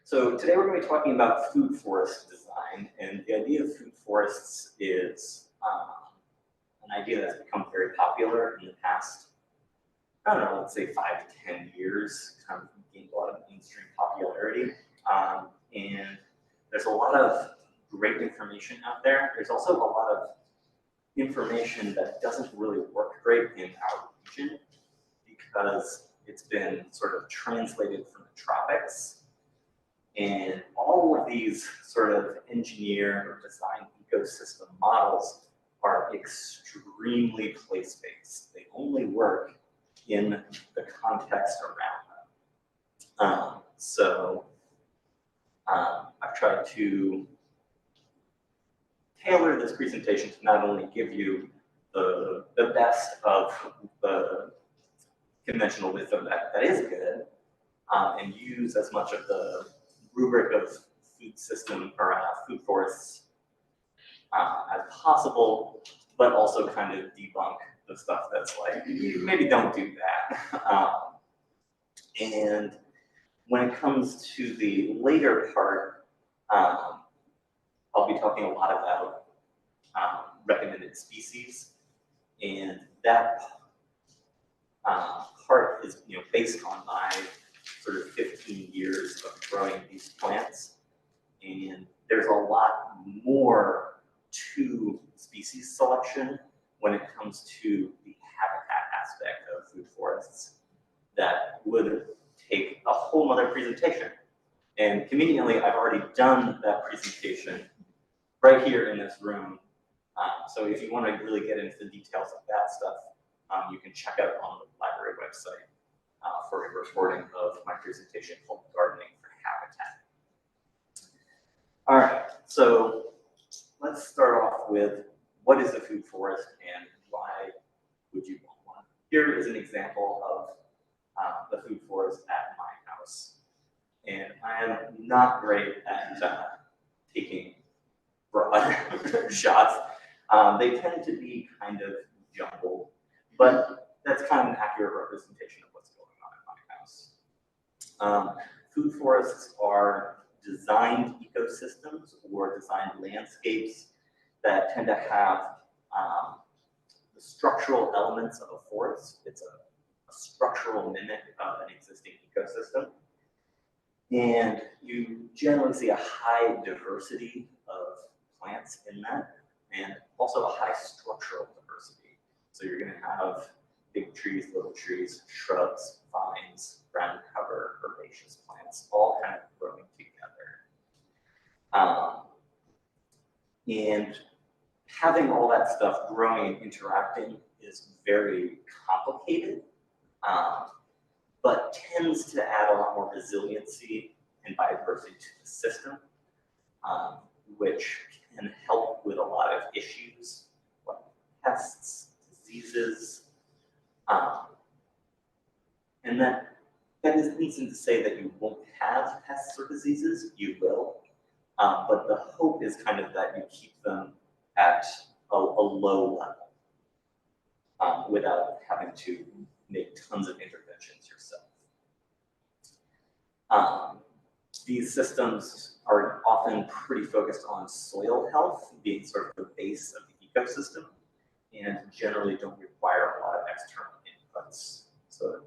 So today we're going to be talking about food forest design, and the idea of food forests is an idea that's become very popular in the past, I don't know, let's say 5 to 10 years, kind of gained a lot of mainstream popularity. And there's a lot of great information out there. There's also a lot of information that doesn't really work great in our region because it's been sort of translated from the tropics. And all of these sort of engineered or designed ecosystem models are extremely place-based. They only work in the context around them. I've tried to tailor this presentation to not only give you the best of the conventional wisdom that is good, and use as much of the rubric of food system or food forests as possible, but also kind of debunk the stuff that's like, you maybe don't do that. And when it comes to the later part, I'll be talking a lot about recommended species, and that part is based on my sort of 15 years of growing these plants, and there's a lot more to species selection when it comes to the habitat aspect of food forests that would take a whole other presentation. And conveniently, I've already done that presentation right here in this room. So if you want to really get into the details of that stuff, you can check out on the library website for a recording of my presentation called Gardening for Habitat. All right, so let's start off with what is a food forest and why would you want one? Here is an example of the food forest at my house. And I am not great at taking broad shots. They tend to be kind of jumbled, but that's kind of an accurate representation of what's going on at my house. Food forests are designed ecosystems or designed landscapes that tend to have the structural elements of a forest. It's a structural mimic of an existing ecosystem. And you generally see a high diversity of plants in that, and also a high structural diversity. So you're going to have big trees, little trees, shrubs, vines, ground cover, herbaceous plants, all kind of growing together. And having all that stuff growing and interacting is very complicated, but tends to add a lot more resiliency and biodiversity to the system, which can help with a lot of issues like pests, diseases, and that isn't to say that you won't have pests or diseases, you will, but the hope is kind of that you keep them at a low level without having to make tons of interventions yourself. These systems are often pretty focused on soil health being sort of the base of the ecosystem, and generally don't require a lot of external inputs. So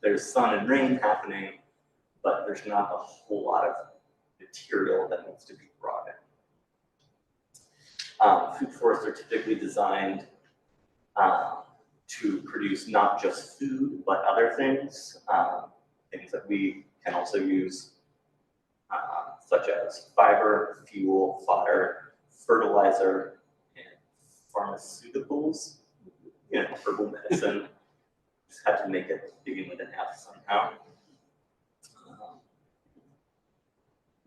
there's sun and rain happening, but there's not a whole lot of material that needs to be brought in. Food forests are typically designed to produce not just food, but other things, things that we can also use, such as fiber, fuel, fodder, fertilizer, and pharmaceuticals, herbal medicine. Just had to make it begin with an F somehow.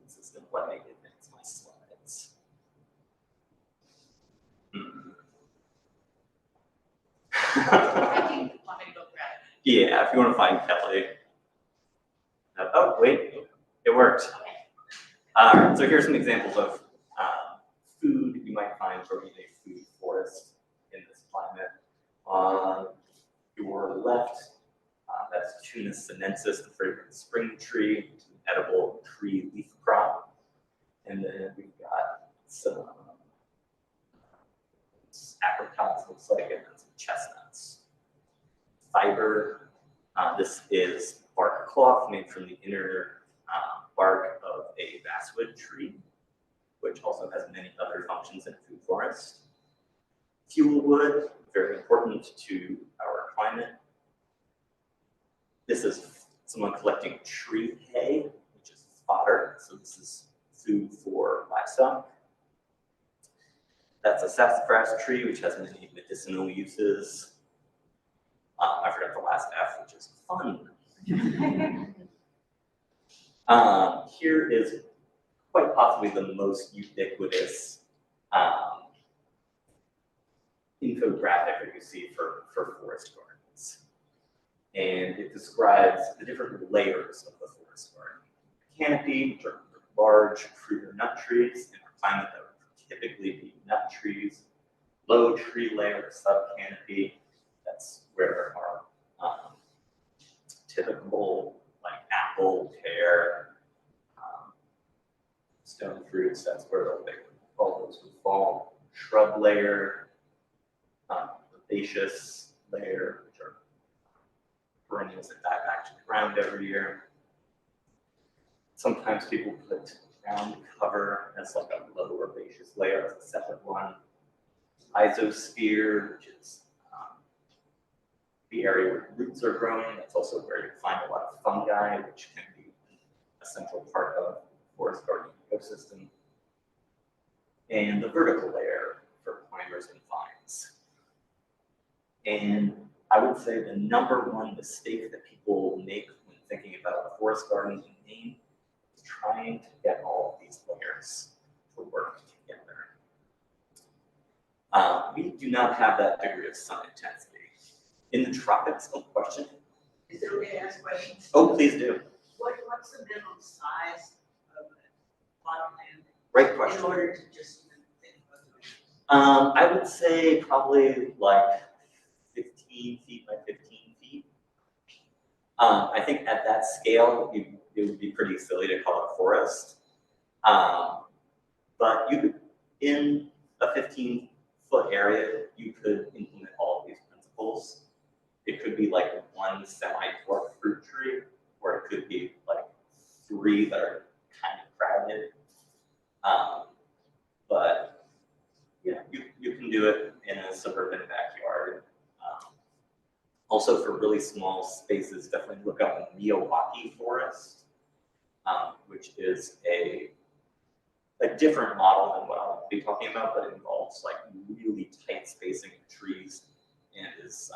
This is going to let me advance my slides. Yeah, if you want to find Kelly. Oh, wait, it worked. All right, so here's some examples of food you might find growing in a food forest in this climate. On your left, That's Tunis sinensis, the fragrant spring tree, an edible tree leaf crop. And then we've got some apricots, looks like, and then some chestnuts. Fiber, this is bark cloth made from the inner bark of a basswood tree, which also has many other functions in food forest. Fuel wood, very important to our climate. This is someone collecting tree hay, which is fodder, so this is food for livestock. That's a sassafras tree, which has many medicinal uses. I forgot the last F, which is fun. Here is quite possibly the most ubiquitous infographic that you see for forest gardens. And it describes the different layers of the forest garden. Canopy, which are large fruit or nut trees, in our climate that would typically be nut trees. Low tree layer, subcanopy, that's where our typical like apple, pear, stone fruits, that's where all those would fall. Shrub layer, herbaceous layer, which are perennials that die back to the ground every year. Sometimes people put ground cover as like a low herbaceous layer as a separate one. Isosphere, which is the area where roots are growing. That's also where you find a lot of fungi, which can be a central part of forest garden ecosystem. And the vertical layer for climbers and vines. And I would say the #1 mistake that people make when thinking about a forest garden in Maine is trying to get all of these layers to work together. We do not have that degree of sun intensity. In the tropics, no question. Is it okay to ask questions? Oh, please do. What's the minimum size of a plot of land? Great question. In order to just think about doing it? I would say probably like 15 feet by 15 feet. I think at that scale, it would be pretty silly to call it a forest. But you could, in a 15-foot area, you could implement all of these principles. It could be like one semi-dwarf fruit tree, or it could be like 3 that are kind of crowded. But yeah, you can do it in a suburban backyard. Also, for really small spaces, definitely look up Miyawaki forest, which is a different model than what I'll be talking about, but it involves like really tight spacing of trees and is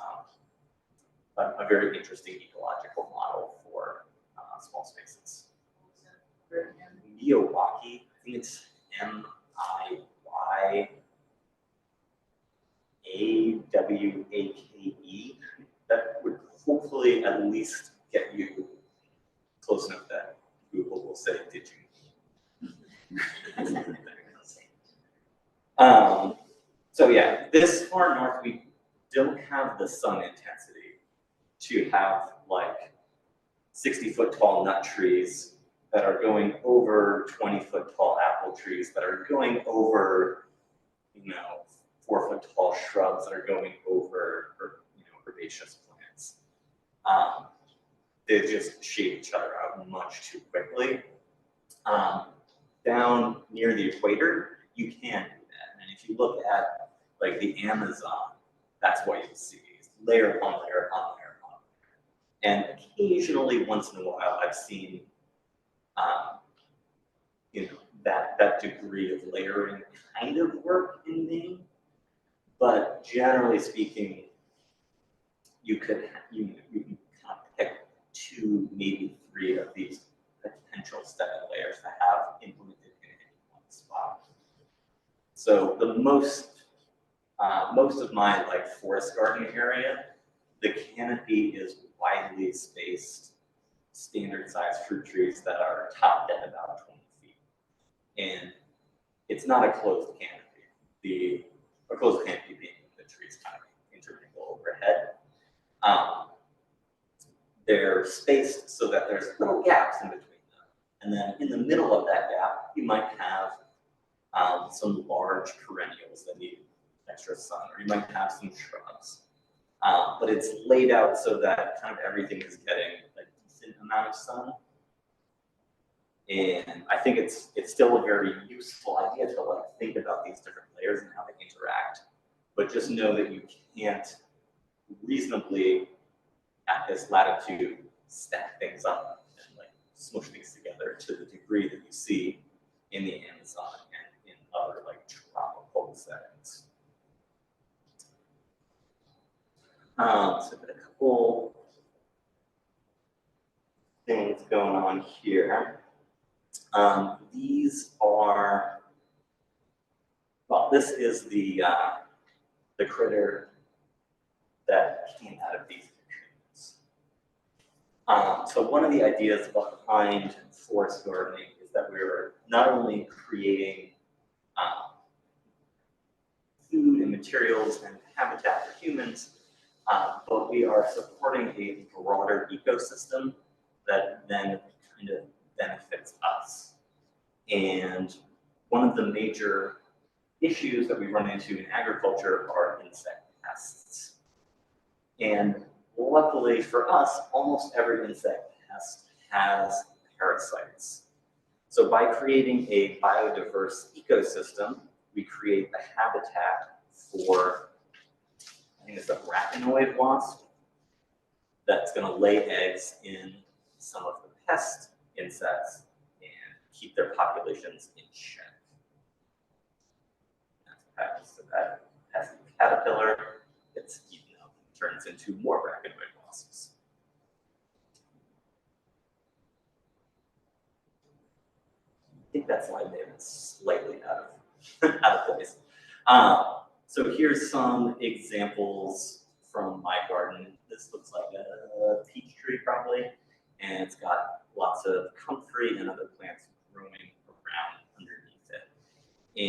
a very interesting ecological model for small spaces. Miyawaki, I think it's Miyawake. That would hopefully at least get you close enough that Google will say, did you? So yeah, this far north, we don't have the sun intensity to have like 60-foot tall nut trees that are going over 20-foot tall apple trees that are going over, 4-foot tall shrubs that are going over, herbaceous plants. They just shade each other out much too quickly. Down near the equator, you can do that. And if you look at like the Amazon, that's what you'll see. Layer upon layer upon layer upon layer. And occasionally, once in a while, I've seen that degree of layering kind of work in Maine. But generally speaking, you can kind of pick 2, maybe 3 of these potential 7 layers to have implemented in any one spot. So the most of my like forest garden area, the canopy is widely spaced, standard size fruit trees that are topped at about 20 feet. And it's not a closed canopy. A closed canopy being the trees kind of intermingle overhead. they're spaced so that there's little gaps in between them. And then in the middle of that gap, you might have some large perennials that need extra sun, or you might have some shrubs. But it's laid out so that kind of everything is getting a decent amount of sun. And I think it's still a very useful idea to like think about these different layers and how they interact. But just know that you can't reasonably, at this latitude, stack things up and like smush things together to the degree that you see in the Amazon and in other like tropical settings. So I've got a couple things going on here. These are, well, this is the critter that came out of these cocoons. So one of the ideas behind forest gardening is that we're not only creating food and materials and habitat for humans, but we are supporting a broader ecosystem that then kind of benefits us. And one of the major issues that we run into in agriculture are insect pests. And luckily for us, almost every insect pest has parasites. So by creating a biodiverse ecosystem, we create a habitat for, I think it's a arachnoid wasp, that's going to lay eggs in some of the pest insects and keep their populations in check. That's what happens to that pesky caterpillar. It's eaten up and turns into more arachnoid wasps. I think that slide may have been slightly out of place. So here's some examples from my garden. This looks like a peach tree probably, and it's got lots of comfrey and other plants growing around underneath it.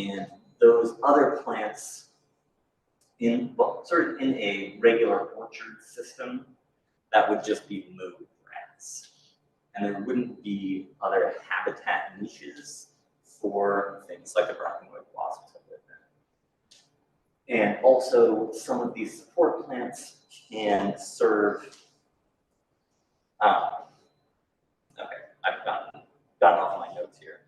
And those other plants sort of in a regular orchard system, that would just be mowed grass. And there wouldn't be other habitat niches for things like the arachnoid wasps that live in. And also, some of these support plants can serve. Okay, I've gotten off my notes here.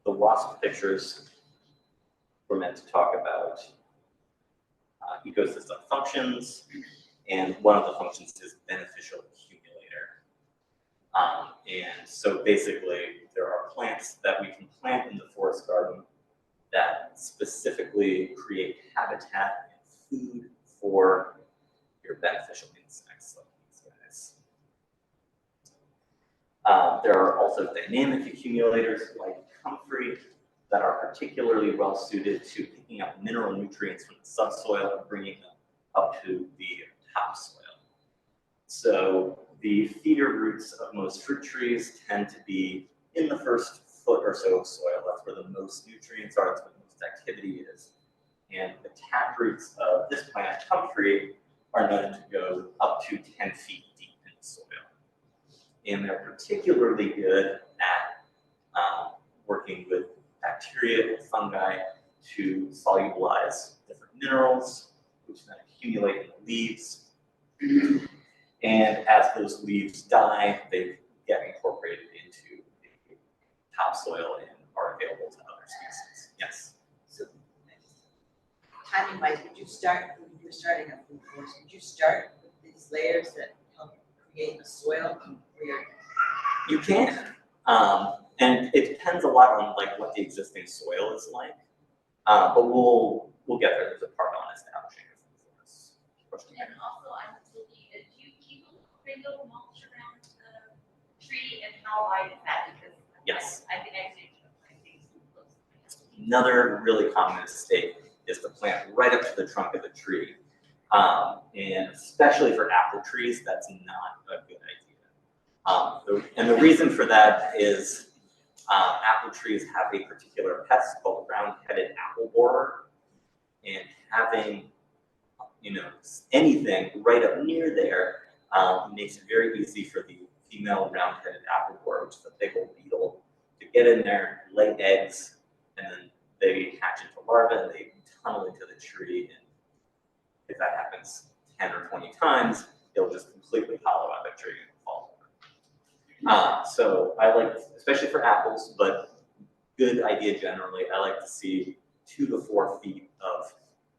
The wasp pictures were meant to talk about ecosystem functions, and one of the functions is beneficial accumulator. And so basically, there are plants that we can plant in the forest garden that specifically create habitat and food for your beneficial insects like these guys. There are also dynamic accumulators like comfrey that are particularly well suited to picking up mineral nutrients from the subsoil and bringing them up to the topsoil. So the feeder roots of most fruit trees tend to be in the first foot or so of soil. That's where the most nutrients are, that's where the most activity is. And the tap roots of this plant, comfrey, are known to go up to 10 feet deep in the soil. And they're particularly good at working with bacteria and fungi to solubilize different minerals, which then accumulate in the leaves. And as those leaves die, they get incorporated into the topsoil and are available to other species. Yes? So, timing-wise, would you start, when you're starting a food course, would you start with these layers that help create a soil for your? You can. And it depends a lot on like what the existing soil is like. But we'll get there. There's a part on establishing a food forest. And also, I was looking at, do you keep a little mulch around the tree, and how wide is that? Because Yes. I think I think Another really common mistake is to plant right up to the trunk of the tree. And especially for apple trees, that's not a good idea. And the reason for that is apple trees have a particular pest called round-headed apple borer, and having a anything right up near there, makes it very easy for the female round-headed apple borer, which is a big old beetle, to get in there, lay eggs, and then they hatch into larvae and they tunnel into the tree. And if that happens 10 or 20 times, it'll just completely hollow out the tree and fall over. So I like, especially for apples, but good idea generally, I like to see 2 to 4 feet of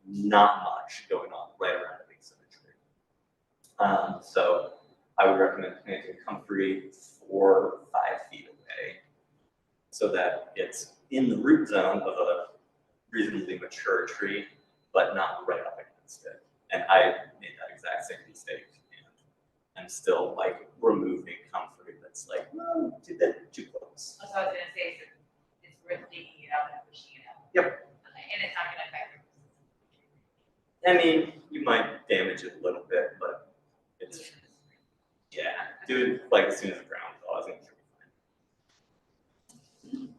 not much going on right around the base of the tree. So I would recommend planting comfrey 4 or 5 feet away so that it's in the root zone of a reasonably mature tree, but not right up against it. And I made that exact same mistake, and I'm still like removing comfrey that's like, no, too close. So I was gonna say, so it's worth digging it out and pushing it out. Yep. And it's not gonna affect I mean, you might damage it a little bit, but it's, yeah, do it like as soon as the ground thaws and it should be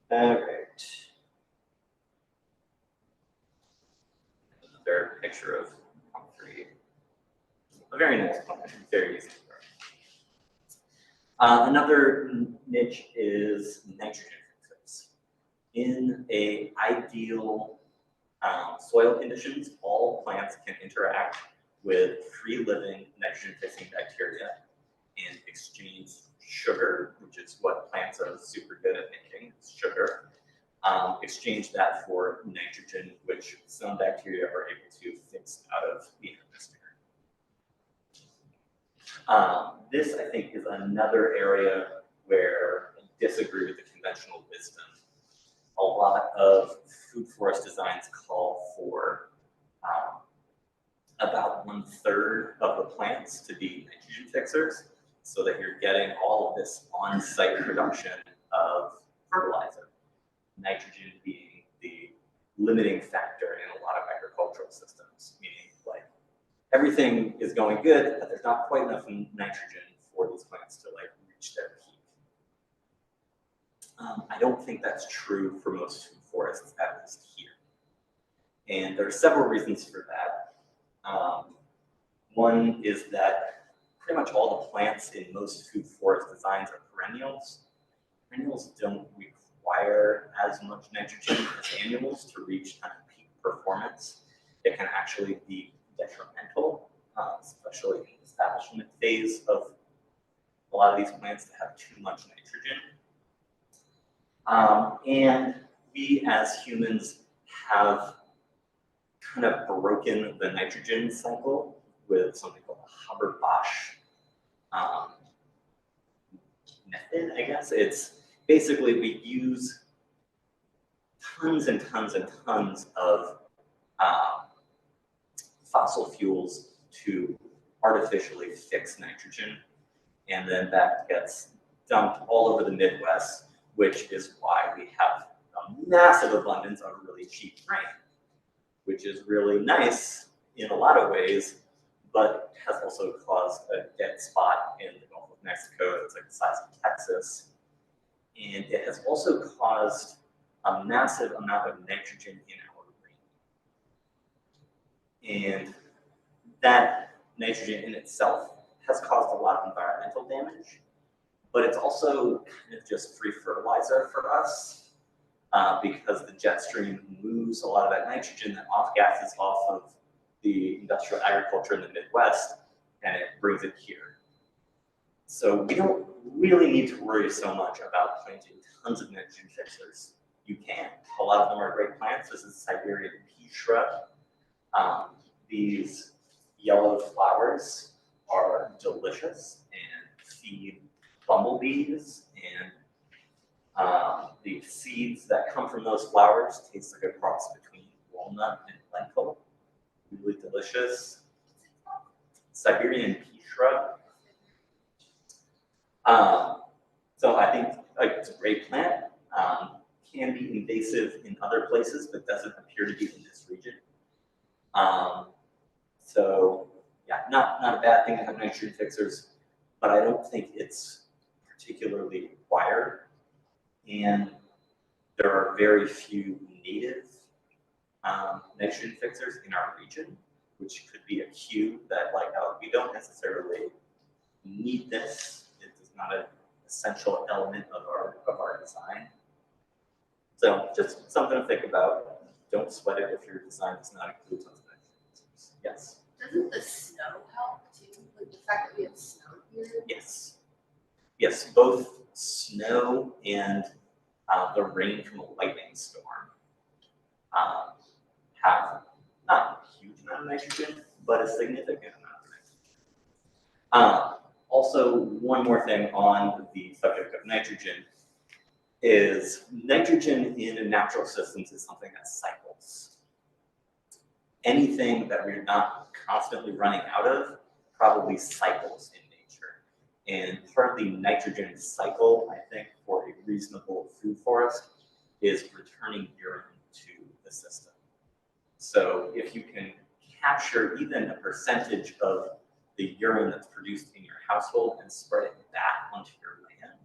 fine. All right. Another picture of comfrey. A very nice plant, very easy to grow. Another niche is nitrogen fixers. In a ideal soil conditions, all plants can interact with free-living nitrogen-fixing bacteria and exchange sugar, which is what plants are super good at making, sugar. Exchange that for nitrogen, which some bacteria are able to fix out of the atmosphere. This, I think, is another area where I disagree with the conventional wisdom. A lot of food forest designs call for about 1/3 of the plants to be nitrogen fixers, so that you're getting all of this on-site production of fertilizer. Nitrogen being the limiting factor in a lot of agricultural systems, meaning like everything is going good, but there's not quite enough nitrogen for these plants to like reach their peak. I don't think that's true for most food forests, at least here. And there are several reasons for that. One is that pretty much all the plants in most food forest designs are perennials. Perennials don't require as much nitrogen as annuals to reach kind of peak performance. It can actually be detrimental, especially in the establishment phase of a lot of these plants to have too much nitrogen. And we as humans have kind of broken the nitrogen cycle with something called the Haber-Bosch method, I guess. It's basically we use tons and tons and tons of fossil fuels to artificially fix nitrogen, and then that gets dumped all over the Midwest, which is why we have a massive abundance of really cheap rain, which is really nice in a lot of ways, but has also caused a dead spot in the Gulf of Mexico that's like the size of Texas. And it has also caused a massive amount of nitrogen in our rain. And that nitrogen in itself has caused a lot of environmental damage, but it's also kind of just free fertilizer for us. Because the jet stream moves a lot of that nitrogen that off gases off of the industrial agriculture in the Midwest, and it brings it here. So we don't really need to worry so much about planting tons of nitrogen fixers. You can. A lot of them are great plants. This is Siberian pea shrub. These yellow flowers are delicious and feed bumblebees, and the seeds that come from those flowers taste like a cross between walnut and lentil. Really delicious. Siberian pea shrub. So I think it's a great plant. Can be invasive in other places, but doesn't appear to be in this region. So yeah, not a bad thing to have nitrogen fixers, but I don't think it's particularly required. And there are very few native nitrogen fixers in our region, which could be a cue that like, oh, we don't necessarily need this. It is not an essential element of our design. So just something to think about. Don't sweat it if your design does not include something. Yes. Doesn't the snow help too? Like the fact that we have snow here? Yes. Yes, both snow and the rain from a lightning storm have not a huge amount of nitrogen, but a significant amount of nitrogen. Also, one more thing on the subject of nitrogen is nitrogen in natural systems is something that cycles. Anything that we're not constantly running out of probably cycles in nature. And part of the nitrogen cycle, I think, for a reasonable food forest is returning urine to the system. So if you can capture even a percentage of the urine that's produced in your household and spread it back onto your land,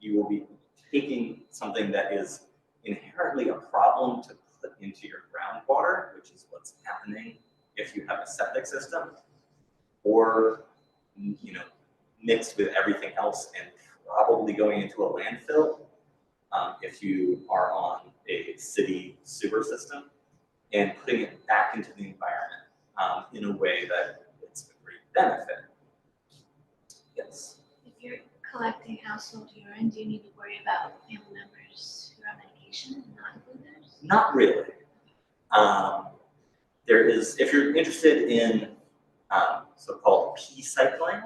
you will be taking something that is inherently a problem to put into your groundwater, which is what's happening if you have a septic system, or mixed with everything else and probably going into a landfill if you are on a city sewer system, and putting it back into the environment in a way that it's a great benefit. Yes. If you're collecting household urine, do you need to worry about family members who are on medication and not include theirs? Not really. There is, if you're interested in so-called pea cycling,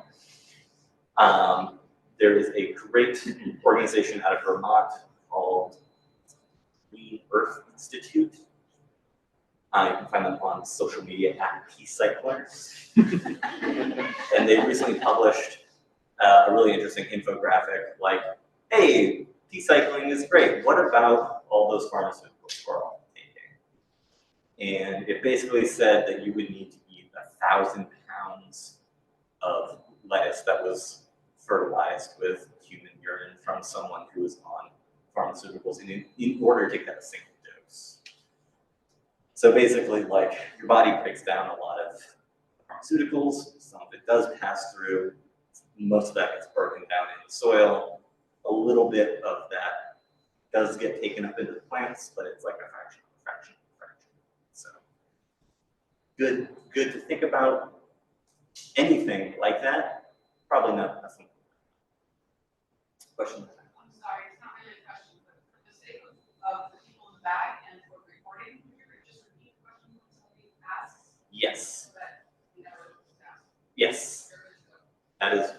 there is a great organization out of Vermont called Clean Earth Institute. You can find them on social media at Pea Cyclers. And they recently published a really interesting infographic like, hey, pea cycling is great. What about all those pharmaceuticals we're all taking? And it basically said that you would need to eat 1,000 pounds of lettuce that was fertilized with human urine from someone who was on pharmaceuticals in order to get a single dose. So basically, like, your body breaks down a lot of pharmaceuticals. Some of it does pass through. Most of that gets broken down in the soil. A little bit of that does get taken up into the plants, but it's like a fraction. So good to think about. Anything like that, probably not nothing. Question? I'm sorry, it's not really a question, but for the sake of the people in the back and for recording, would you just repeat the question when somebody asks? Yes. So that we know what was asked. Yes. That is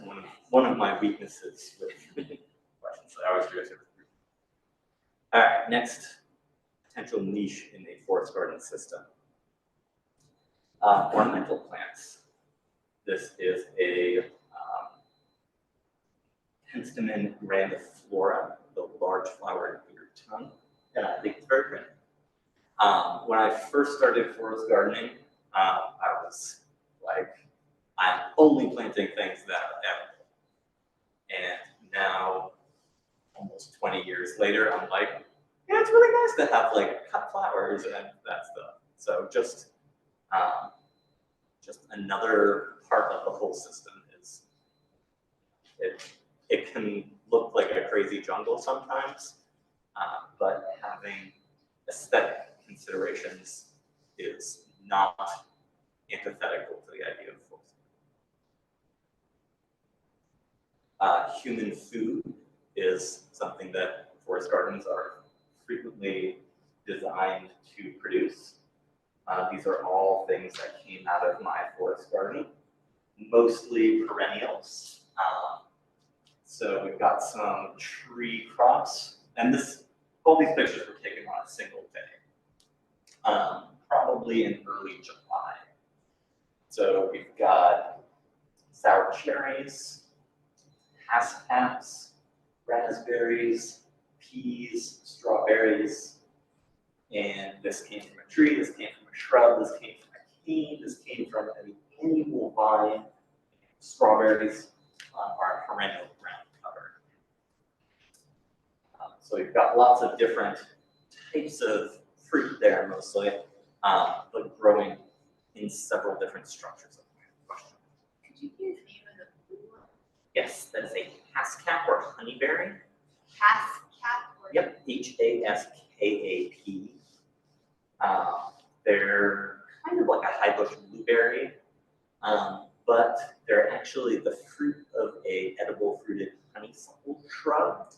one of my weaknesses with questions that I always do. All right, next potential niche in a forest garden system. Ornamental plants. This is a Penstemon grandiflora, the large flowered beard tongue, and I think it's very pretty. When I first started forest gardening, I was like, I'm only planting things that are edible. And now, almost 20 years later, I'm like, yeah, it's really nice to have like cut flowers and that stuff. So just another part of the whole system is it can look like a crazy jungle sometimes, but having aesthetic considerations is not antithetical to the idea of forest. Human food is something that forest gardens are frequently designed to produce. These are all things that came out of my forest garden, mostly perennials. So we've got some tree crops, and all these pictures were taken on a single day, probably in early July. So we've got sour cherries, hassapps, raspberries, peas, strawberries, and this came from a tree, this came from a shrub, this came from a cane, this came from an annual vine. Strawberries are perennial ground cover. So you've got lots of different types of fruit there mostly, but growing in several different structures of plant question. Could you give the name of the blue one? Yes, that is a haskap or honeyberry. Haskap or? Yep, Haskap. They're kind of like a high bush blueberry, but they're actually the fruit of a edible fruited honeysuckle shrub.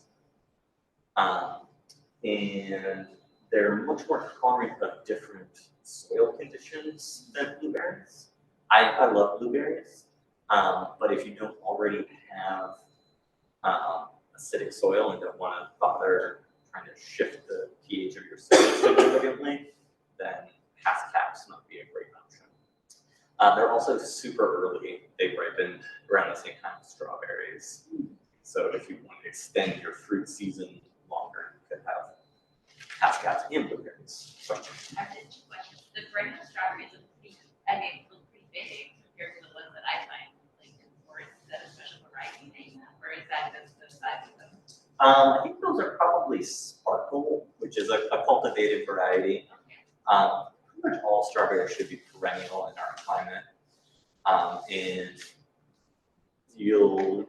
And they're much more tolerant of different soil conditions than blueberries. I love blueberries, but if you don't already have acidic soil and don't want to bother trying to shift the pH of your soil significantly, then haskaps might be a great option. They're also super early. They ripened around the same time as strawberries. So if you want to extend your fruit season longer, you could have haskaps and blueberries. So, I have two questions. The brand of strawberries look pretty, I mean, look pretty big compared to the ones that I find, like, or is that a special variety name, or is that just the size of them? I think those are probably Sparkle, which is a cultivated variety. Pretty much all strawberries should be perennial in our climate. And you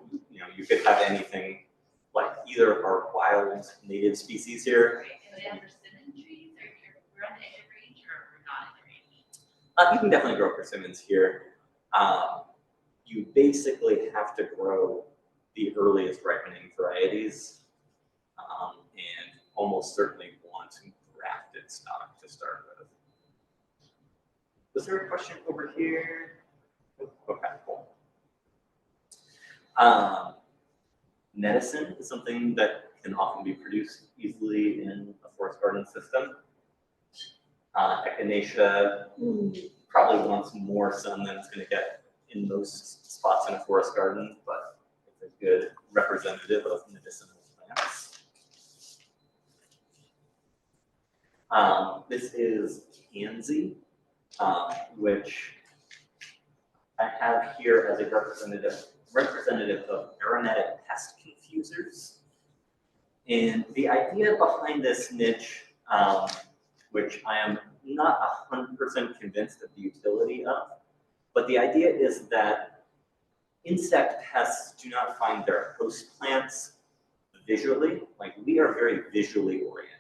could have anything like either of our wild native species here. Right, and they have persimmon trees, or we're on the edge of range, or we're not in the range? You can definitely grow persimmons here. You basically have to grow the earliest ripening varieties, and almost certainly want grafted stock to start with. Was there a question over here? Okay, cool. Medicine is something that can often be produced easily in a forest garden system. Echinacea probably wants more sun than it's going to get in most spots in a forest garden, but it's a good representative of medicinal plants. This is tansy, which I have here as a representative of aromatic pest confusers. And the idea behind this niche, which I am not 100% convinced of the utility of, but the idea is that insect pests do not find their host plants visually. Like, we are very visually oriented.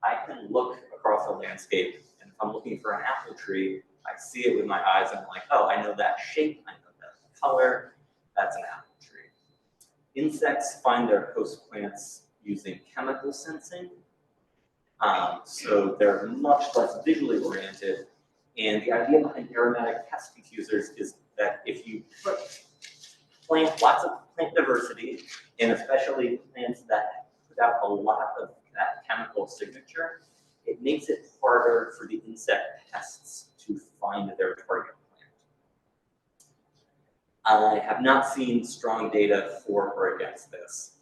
I can look across a landscape, and if I'm looking for an apple tree, I see it with my eyes, and I'm like, oh, I know that shape, I know that color, that's an apple tree. Insects find their host plants using chemical sensing, so they're much less visually oriented. And the idea behind aromatic pest confusers is that if you put lots of plant diversity, and especially plants that put out a lot of that chemical signature, it makes it harder for the insect pests to find their target plant. I have not seen strong data for or against this.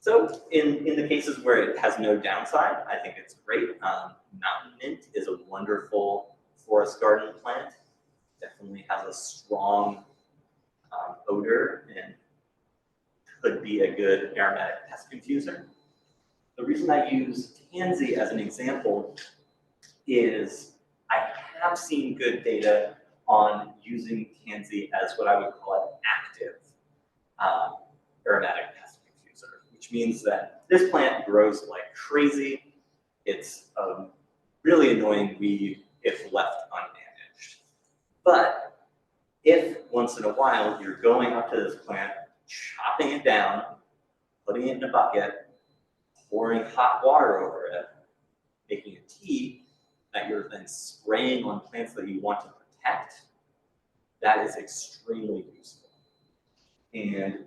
So in the cases where it has no downside, I think it's great. Mountain mint is a wonderful forest garden plant. Definitely has a strong odor and could be a good aromatic pest confuser. The reason I use tansy as an example is I have seen good data on using tansy as what I would call an active aromatic pest diffuser, which means that this plant grows like crazy. It's a really annoying weed if left unmanaged. But if once in a while you're going up to this plant, chopping it down, putting it in a bucket, pouring hot water over it, making a tea that you're then spraying on plants that you want to protect, that is extremely useful. And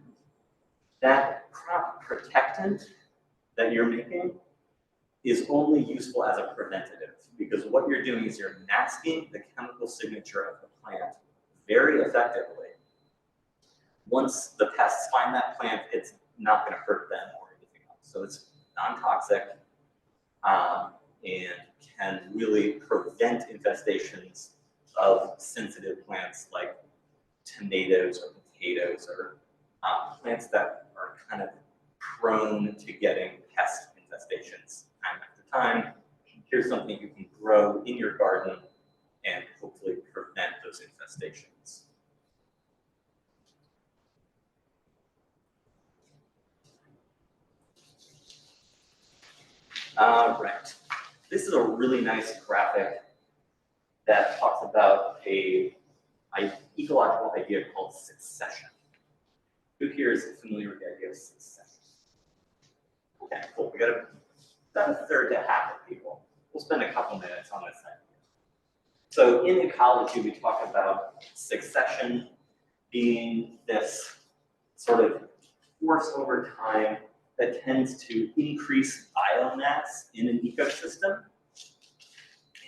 that crop protectant that you're making is only useful as a preventative, because what you're doing is you're masking the chemical signature of the plant very effectively. Once the pests find that plant, it's not going to hurt them or anything else. So it's non-toxic and can really prevent infestations of sensitive plants like tomatoes or potatoes or plants that are kind of prone to getting pest infestations time after time. Here's something you can grow in your garden and hopefully prevent those infestations. Right. This is a really nice graphic that talks about an ecological idea called succession. Who here is familiar with the idea of succession? Okay, cool. We got about a third to half of people. We'll spend a couple minutes on this idea. So in ecology, we talk about succession being this sort of force over time that tends to increase biomass in an ecosystem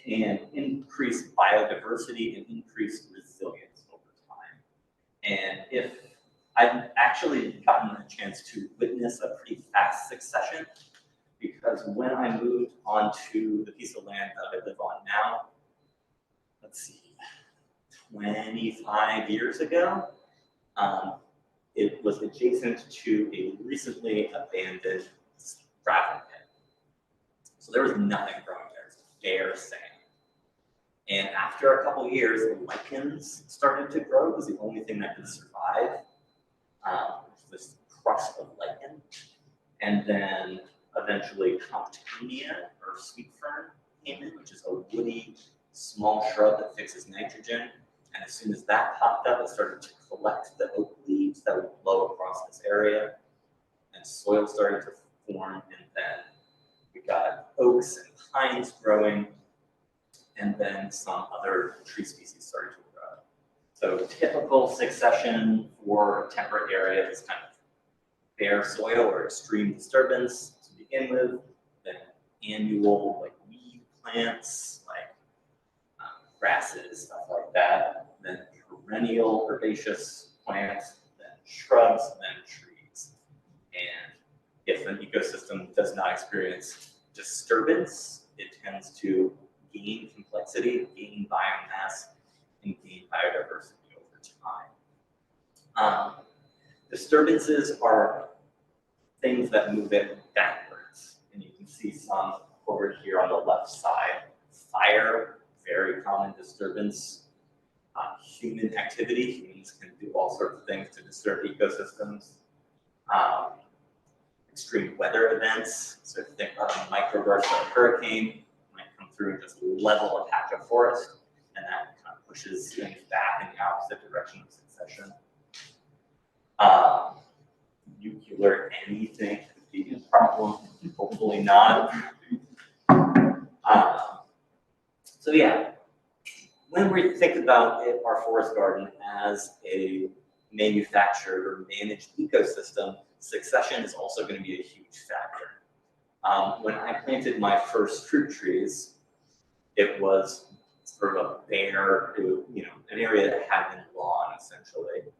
and increase biodiversity and increase resilience over time. And if I've actually gotten a chance to witness a pretty fast succession, because when I moved onto the piece of land that I live on now, let's see, 25 years ago, it was adjacent to a recently abandoned gravel pit. So there was nothing growing there, it was bare sand. And after a couple of years, lichens started to grow. It was the only thing that could survive, this crust of lichen. And then eventually Comptonia, or sweet fern, came in, which is a woody, small shrub that fixes nitrogen. And as soon as that popped up, it started to collect the oak leaves that would blow across this area. And soil started to form, and then we got oaks and pines growing, and then some other tree species started to grow. So typical succession for temperate areas is kind of bare soil or extreme disturbance to begin with, then annual like weed plants, like grasses, stuff like that, then perennial herbaceous plants, then shrubs, then trees. And if an ecosystem does not experience disturbance, it tends to gain complexity, gain biomass, and gain biodiversity over time. Disturbances are things that move it backwards. And you can see some over here on the left side. Fire, very common disturbance. Human activity, humans can do all sorts of things to disturb ecosystems. Extreme weather events, so if you think about a microburst of a hurricane, might come through and just level a patch of forest, and that kind of pushes things back in the opposite direction of succession. Nuclear anything could be a problem, hopefully not. So yeah, when we think about our forest garden as a manufactured or managed ecosystem, succession is also going to be a huge factor. When I planted my first fruit trees, it was sort of a bare, an area that had been lawn essentially.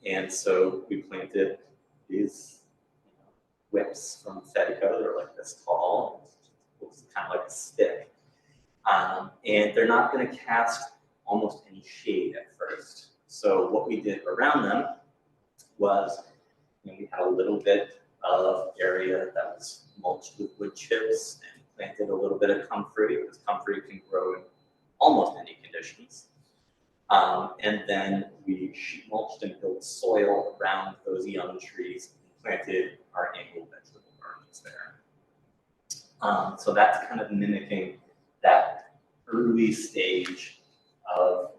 And so we planted these whips from Fedico. They're like this tall, looks kind of like a stick. And they're not going to cast almost any shade at first. So what we did around them was, we had a little bit of area that was mulched with wood chips and planted a little bit of comfrey, because comfrey can grow in almost any conditions. And then we sheet mulched and built soil around those young trees and planted our annual vegetable gardens there. So that's kind of mimicking that early stage of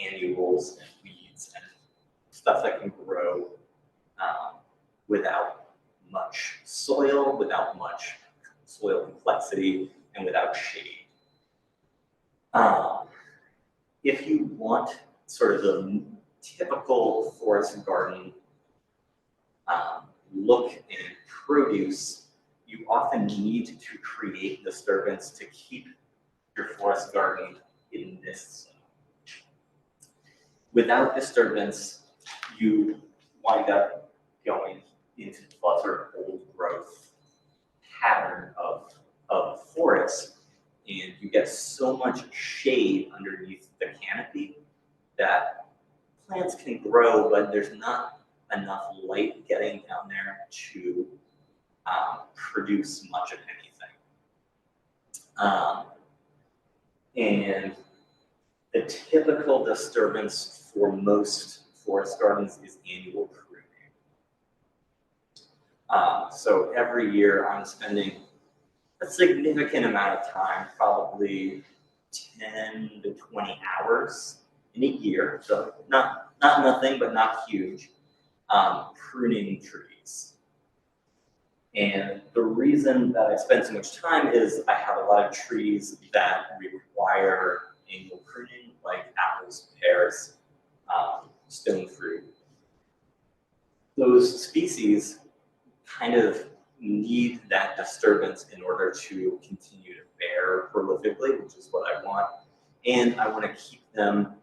annuals and weeds and stuff that can grow without much soil, without much soil complexity, and without shade. If you want sort of the typical forest garden look and produce, you often need to create disturbance to keep your forest garden in this zone. Without disturbance, you wind up going into the sort of old growth pattern of forest, and you get so much shade underneath the canopy that plants can grow, but there's not enough light getting down there to produce much of anything. And the typical disturbance for most forest gardens is annual pruning. So every year I'm spending a significant amount of time, probably 10 to 20 hours in a year, so not nothing, but not huge, pruning trees. And the reason that I spend so much time is I have a lot of trees that require annual pruning, like apples, pears, stone fruit. Those species kind of need that disturbance in order to continue to bear prolifically, which is what I want. And I want to keep them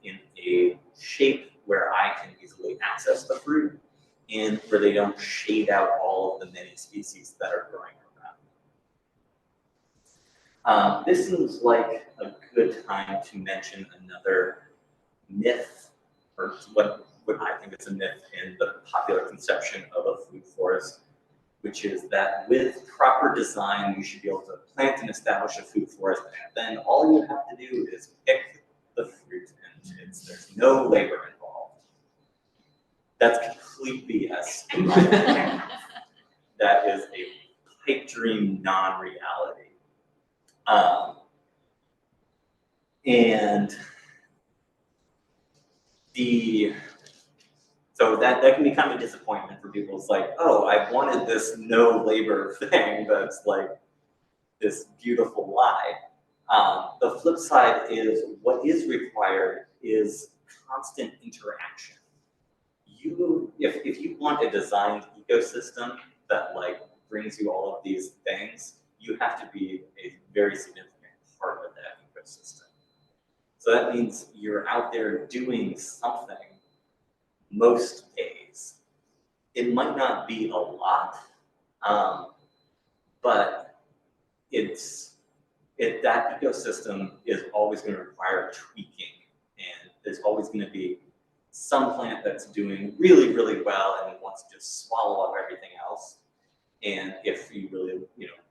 in a shape where I can easily access the fruit and where they don't shade out all of the many species that are growing around. This seems like a good time to mention another myth, or what I think is a myth in the popular conception of a food forest, which is that with proper design, you should be able to plant and establish a food forest, and then all you have to do is pick the fruit, and there's no labor involved. That's complete BS, in my opinion. That is a pipe dream non-reality. So that can be kind of a disappointment for people. It's like, oh, I wanted this no labor thing that's like this beautiful lie. The flip side is what is required is constant interaction. If you want a designed ecosystem that like brings you all of these things, you have to be a very significant part of that ecosystem. So that means you're out there doing something most days. It might not be a lot, but that ecosystem is always going to require tweaking, and there's always going to be some plant that's doing really, really well and wants to just swallow up everything else. And if you really,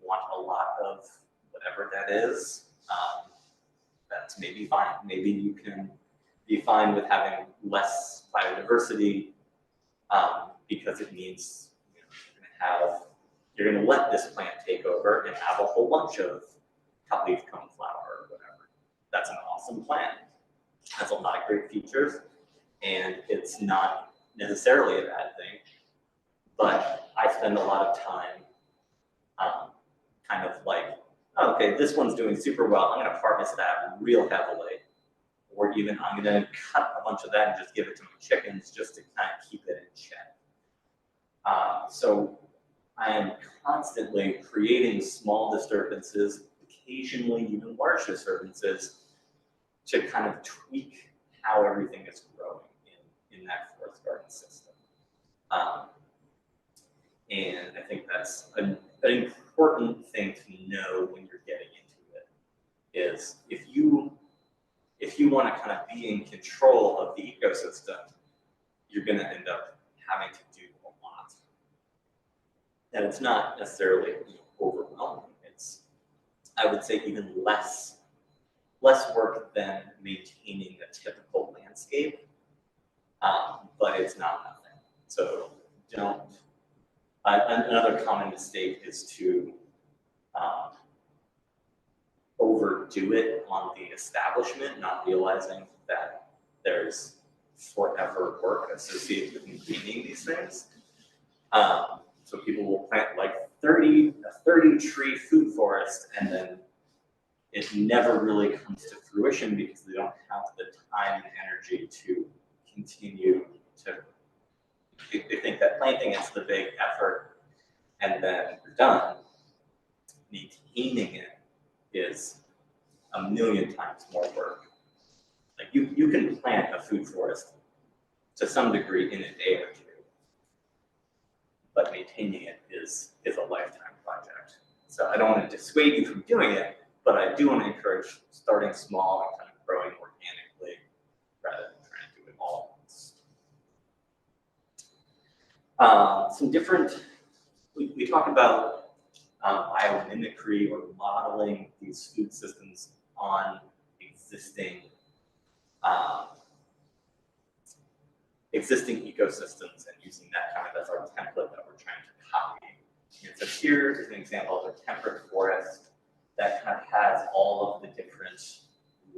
want a lot of whatever that is, that's maybe fine. Maybe you can be fine with having less biodiversity because it means you're going to let this plant take over and have a whole bunch of cutleaf coneflower or whatever. That's an awesome plant. It has a lot of great features, and it's not necessarily a bad thing. But I spend a lot of time kind of like, oh, okay, this one's doing super well. I'm going to harvest that real heavily. Or even I'm going to cut a bunch of that and just give it to my chickens just to kind of keep it in check. So I am constantly creating small disturbances, occasionally even large disturbances, to kind of tweak how everything is growing in that forest garden system. And I think that's an important thing to know when you're getting into it, is if you want to kind of be in control of the ecosystem, you're going to end up having to do a lot. And it's not necessarily overwhelming. It's, I would say, even less work than maintaining a typical landscape, but it's not nothing. So don't. Another common mistake is to overdo it on the establishment, not realizing that there's forever work associated with maintaining these things. So people will plant like a 30 tree food forest, and then it never really comes to fruition because they don't have the time and energy to continue to. They think that planting is the big effort, and then you're done. Maintaining it is a million times more work. Like you can plant a food forest to some degree in a day or two, but maintaining it is a lifetime project. So I don't want to dissuade you from doing it, but I do want to encourage starting small and kind of growing organically rather than trying to do it all at once. Some different, we talk about biomimicry or modeling these food systems on existing ecosystems and using that kind of as our template that we're trying to copy. And so here is an example of a temperate forest that kind of has all of the different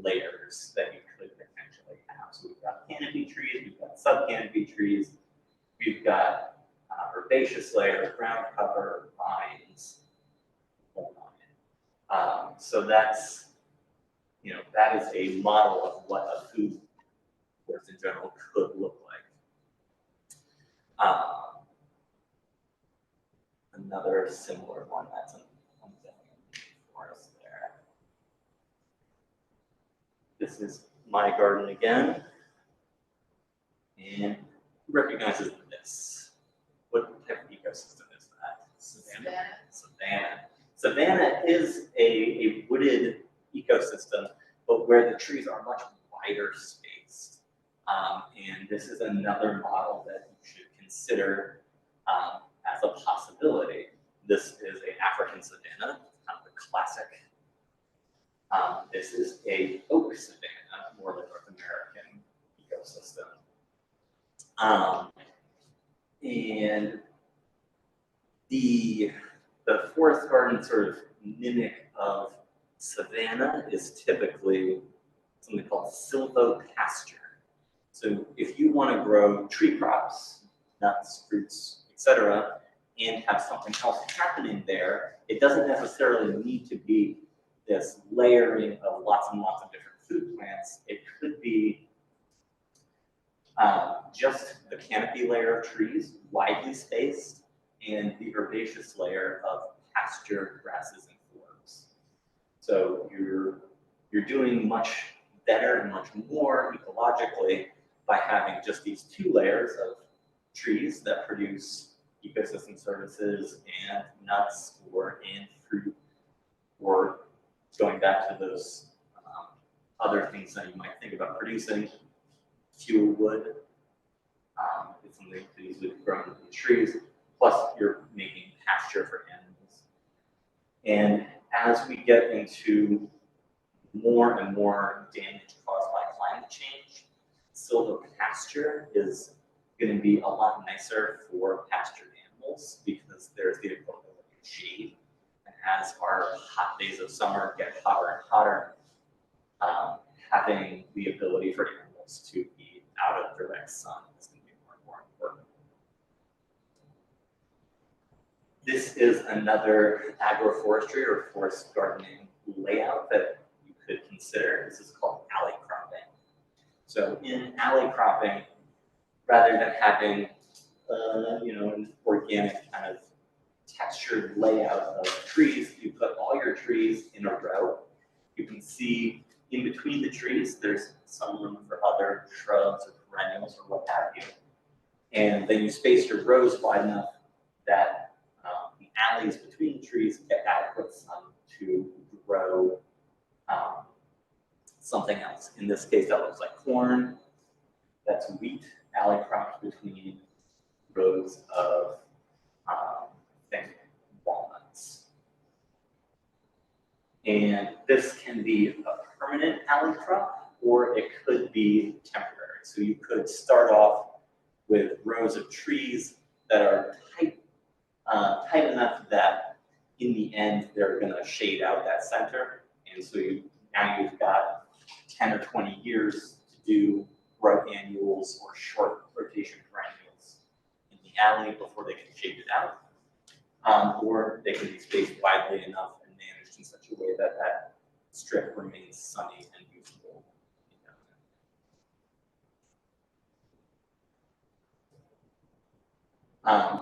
layers that you could potentially have. So we've got canopy trees, we've got sub-canopy trees, we've got herbaceous layer, ground cover, vines, whole nine. So that's, you know, that is a model of what a food forest in general could look like. Another similar one that's on the forest there. This is my garden again, and who recognizes this? What type of ecosystem is that? Savanna. Savanna. Savanna is a wooded ecosystem, but where the trees are much wider spaced. And this is another model that you should consider as a possibility. This is an African savanna, kind of the classic. This is a oak savanna, more of a North American ecosystem. And the forest garden sort of mimic of savanna is typically something called silvopasture. So if you want to grow tree crops, nuts, fruits, etc., and have something else happening there, it doesn't necessarily need to be this layering of lots and lots of different food plants. It could be just the canopy layer of trees, widely spaced, and the herbaceous layer of pasture, grasses, and forbs. So you're doing much better and much more ecologically by having just these two layers of trees that produce ecosystem services and nuts and fruit, or going back to those other things that you might think about producing, fuel wood. It's something that is easily grown in trees, plus you're making pasture for animals. And as we get into more and more damage caused by climate change, silvopasture is going to be a lot nicer for pastured animals because there's the availability of shade. And as our hot days of summer get hotter and hotter, having the ability for animals to be out of direct sun is going to be more and more important. This is another agroforestry or forest gardening layout that you could consider. This is called alley cropping. So in alley cropping, rather than having an organic kind of textured layout of trees, you put all your trees in a row. You can see in between the trees, there's some room for other shrubs or perennials or what have you. And then you space your rows wide enough that the alleys between the trees get adequate sun to grow something else. In this case, that looks like corn. That's wheat, alley cropped between rows of walnuts. And this can be a permanent alley crop, or it could be temporary. So you could start off with rows of trees that are tight enough that in the end they're going to shade out that center. And so now you've got 10 or 20 years to do grow annuals or short rotation perennials in the alley before they get shaded out. Or they can be spaced widely enough and managed in such a way that that strip remains sunny and usable.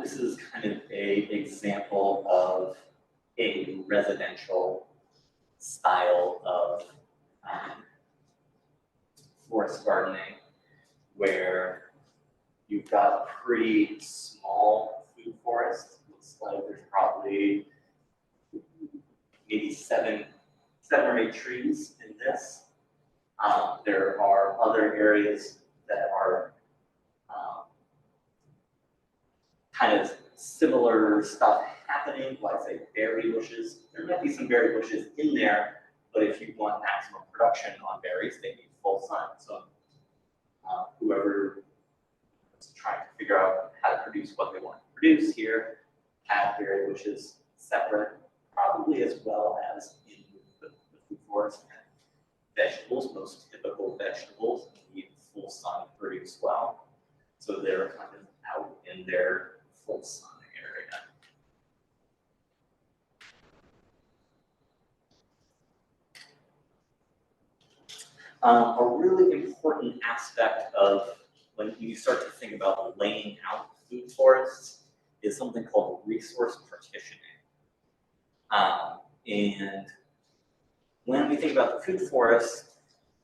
This is kind of an example of a residential style of forest gardening where you've got a pretty small food forest. Looks like there's probably maybe seven or eight trees in this. There are other areas that are kind of similar stuff happening happening. Why I say berry bushes? There might be some berry bushes in there, but if you want maximum production on berries, they need full sun. So whoever is trying to figure out how to produce what they want to produce here, have berry bushes separate, probably as well as in the food forest. Vegetables, most typical vegetables need full sun to produce well. So they're kind of out in their full sun area. A really important aspect of when you start to think about laying out food forests is something called resource partitioning. And when we think about the food forest,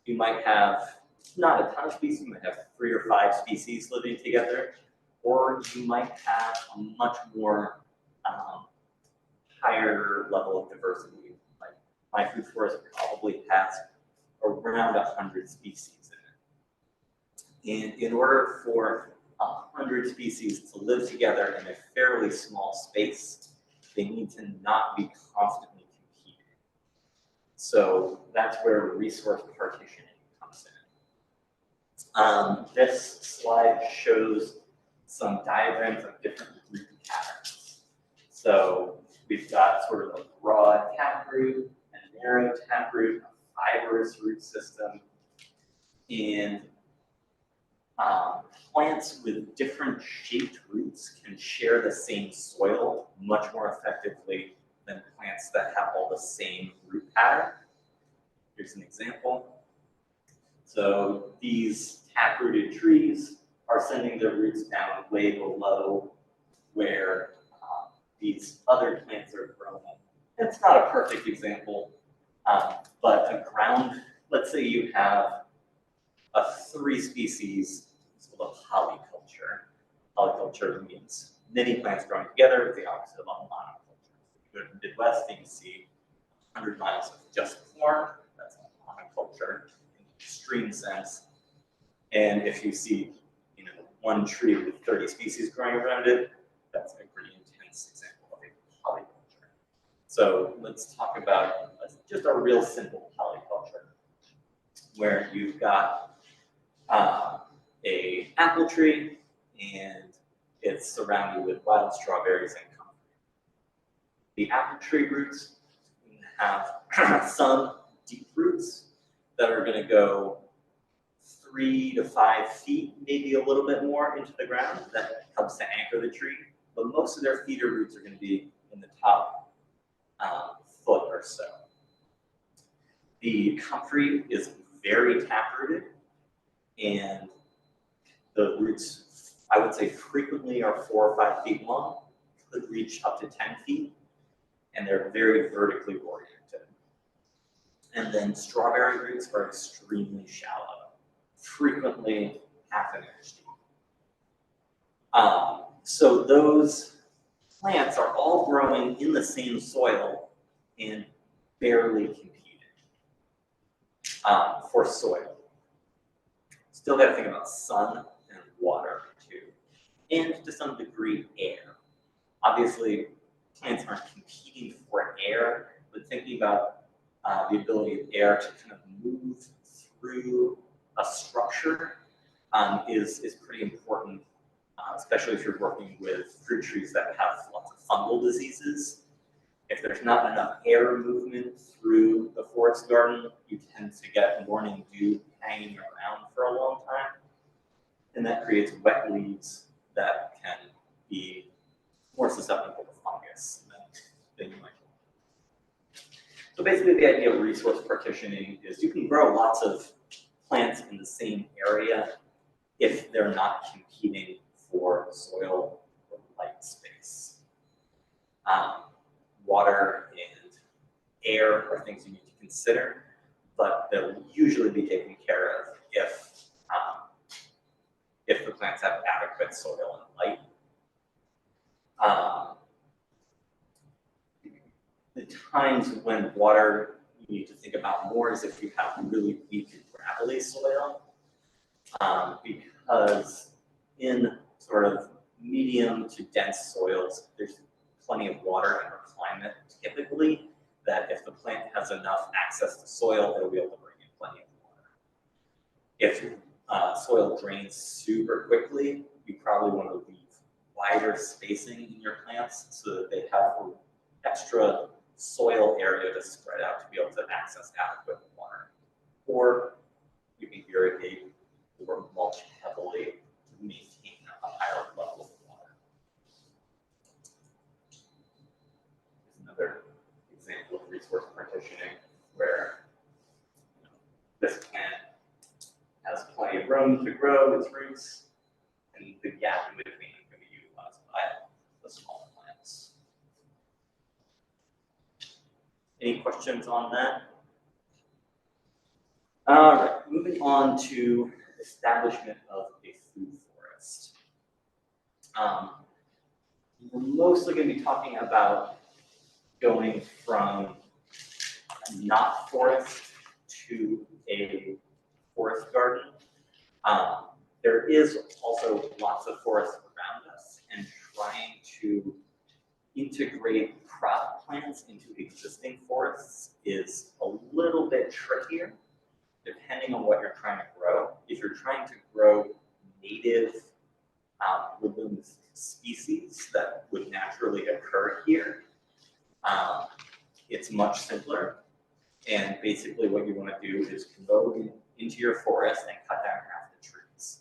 you might have not a ton of species, you might have 3 or 5 species living together, or you might have a much more higher level of diversity. Like my food forest probably has around 100 species in it. And in order for 100 species to live together in a fairly small space, they need to not be constantly competing. So that's where resource partitioning comes in. This slide shows some diagrams of different root patterns. So we've got sort of a broad taproot, a narrow taproot, a fibrous root system, and plants with different shaped roots can share the same soil much more effectively than plants that have all the same root pattern. Here's an example. So these taprooted trees are sending their roots down way below where these other plants are growing. It's not a perfect example, but a ground, let's say you have a 3 species sort of polyculture. Polyculture means many plants growing together, the opposite of monoculture. If you go to the Midwest, you can see 100 miles of just corn. That's monoculture in the extreme sense. And if you see, one tree with 30 species growing around it, that's a pretty intense example of a polyculture. So let's talk about just a real simple polyculture, where you've got a apple tree and it's surrounded with wild strawberries and comfrey. The apple tree roots have some deep roots that are going to go 3 to 5 feet, maybe a little bit more into the ground. That helps to anchor the tree, but most of their feeder roots are going to be in the top foot or so. The comfrey is very taprooted, and the roots, I would say, frequently are 4 or 5 feet long, could reach up to 10 feet, and they're very vertically oriented. And then strawberry roots are extremely shallow, frequently half an inch deep. So those plants are all growing in the same soil and barely competing for soil. Still got to think about sun and water too, and to some degree air. Obviously, plants aren't competing for air, but thinking about the ability of air to kind of move through a structure is pretty important, especially if you're working with fruit trees that have lots of fungal diseases. If there's not enough air movement through the forest garden, you tend to get morning dew hanging around for a long time, and that creates wet leaves that can be more susceptible to fungus than you might want. So basically the idea of resource partitioning is you can grow lots of plants in the same area if they're not competing for soil or light space. Water and air are things you need to consider, but they'll usually be taken care of if the plants have adequate soil and light. The times when water you need to think about more is if you have really weak and gravelly soil, because in sort of medium to dense soils, there's plenty of water in our climate typically, that if the plant has enough access to soil, it'll be able to bring in plenty of water. If soil drains super quickly, you probably want to leave wider spacing in your plants so that they have extra soil area to spread out to be able to access adequate water. Or you can irrigate or mulch heavily to maintain a higher level of water. Here's another example of resource partitioning where this plant has plenty of room to grow its roots, and the gap in between can be utilized by the smaller plants. Any questions on that? All right, moving on to establishment of a food forest. We're mostly going to be talking about going from not forest to a forest garden. There is also lots of forest around us, and trying to integrate crop plants into existing forests is a little bit trickier, depending on what you're trying to grow. If you're trying to grow native woodland species that would naturally occur here, it's much simpler. And basically what you want to do is go into your forest and cut down half the trees.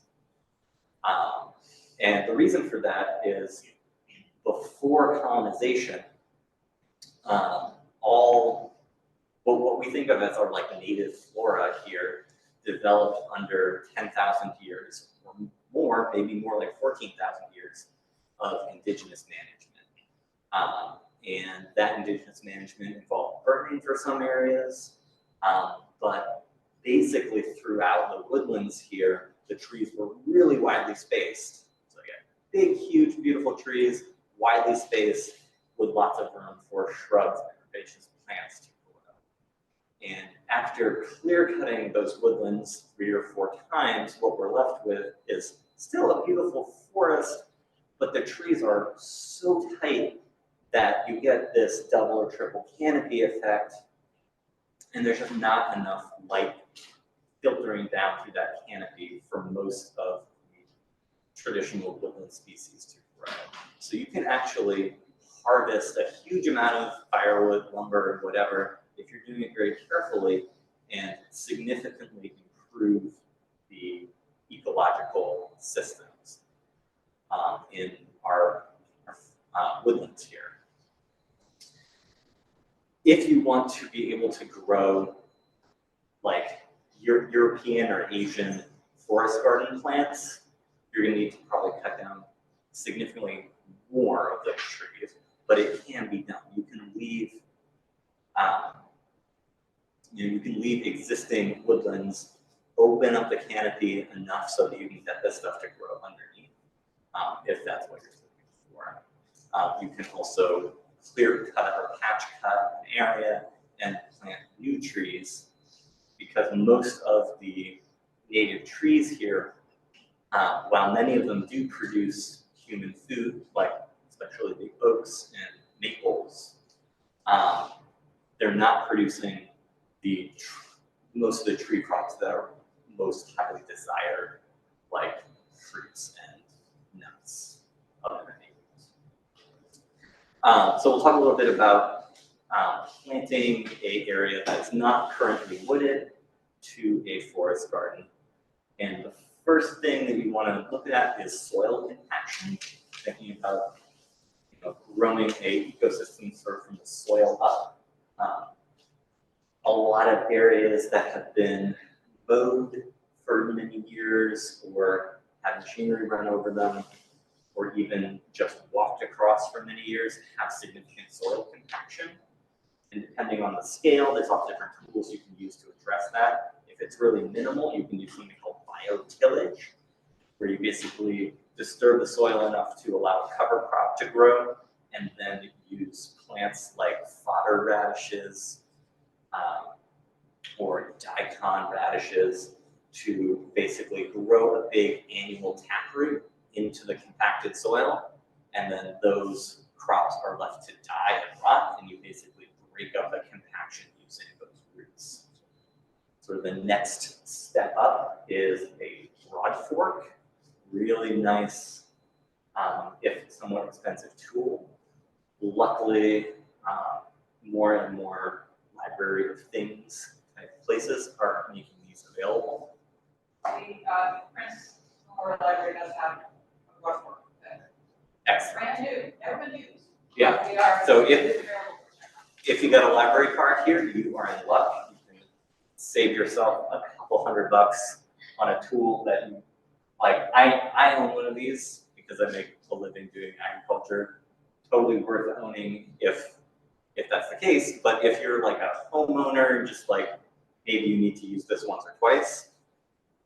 And the reason for that is before colonization, what we think of as our like native flora here developed under 10,000 years or more, maybe more like 14,000 years of indigenous management. And that indigenous management involved burning for some areas, but basically throughout the woodlands here, the trees were really widely spaced. So again, big, huge, beautiful trees, widely spaced with lots of room for shrubs and herbaceous plants to grow. And after clear cutting those woodlands 3 or 4 times, what we're left with is still a beautiful forest, but the trees are so tight that you get this double or triple canopy effect, and there's just not enough light filtering down through that canopy for most of the traditional woodland species to grow. So you can actually harvest a huge amount of firewood, lumber, whatever, if you're doing it very carefully, and significantly improve the ecological systems in our woodlands here. If you want to be able to grow like European or Asian forest garden plants, you're going to need to probably cut down significantly more of those trees, but it can be done. You can leave, you can leave existing woodlands, open up the canopy enough so that you can get this stuff to grow underneath, if that's what you're looking for. You can also clear cut or patch cut an area and plant new trees, because most of the native trees here, while many of them do produce human food, like especially the oaks and maples, they're not producing most of the tree crops that are most highly desired, like fruits and nuts, other than maples. So we'll talk a little bit about planting an area that's not currently wooded to a forest garden. And the first thing that you want to look at is soil compaction, thinking about growing an ecosystem sort of from the soil up. A lot of areas that have been mowed for many years or had machinery run over them, or even just walked across for many years, have significant soil compaction. And depending on the scale, there's all different tools you can use to address that. If it's really minimal, you can use something called biotillage, where you basically disturb the soil enough to allow a cover crop to grow, and then use plants like fodder radishes or daikon radishes to basically grow a big annual taproot into the compacted soil, and then those crops are left to die and rot, and you basically break up the compaction using those roots. Sort of the next step up is a broad fork, really nice, if somewhat expensive tool. Luckily, more and more library of things type places are making these available. The Prince Memorial Library does have a rough work that Excellent. brand new, never been used. Yeah. We are. So it is available for check out. If you got a library card here, you are in luck. You can save yourself a couple $100 on a tool that you, like, I own one of these because I make a living doing agriculture. Totally worth owning if that's the case. But if you're like a homeowner, just like maybe you need to use this once or twice,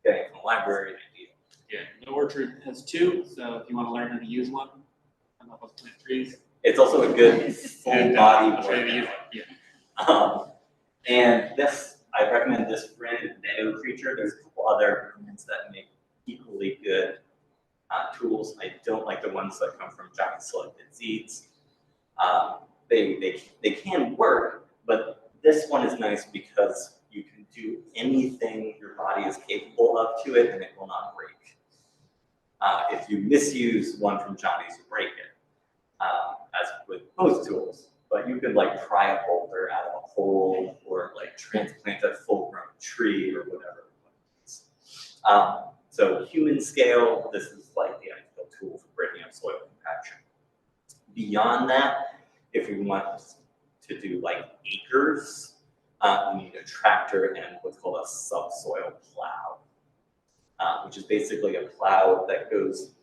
getting it from the library, ideal. Yeah, the orchard has two, so if you want to learn how to use one, come up with plant trees. It's also a good full And, body I'll show you the workout. yeah. And this, I recommend this brand, Meadow Creature. There's a couple other brands that make equally good tools. I don't like the ones that come from Jockey Selected Seeds. They can work, but this one is nice because you can do anything your body is capable of to it and it will not break. If you misuse one from Johnny's, you break it, as with most tools. But you could like pry a boulder out of a hole or like transplant a full-grown tree or whatever. So human scale, this is like the ideal tool for breaking up soil compaction. Beyond that, if you want to do like acres, you need a tractor and what's called a subsoil plow, which is basically a plow that goes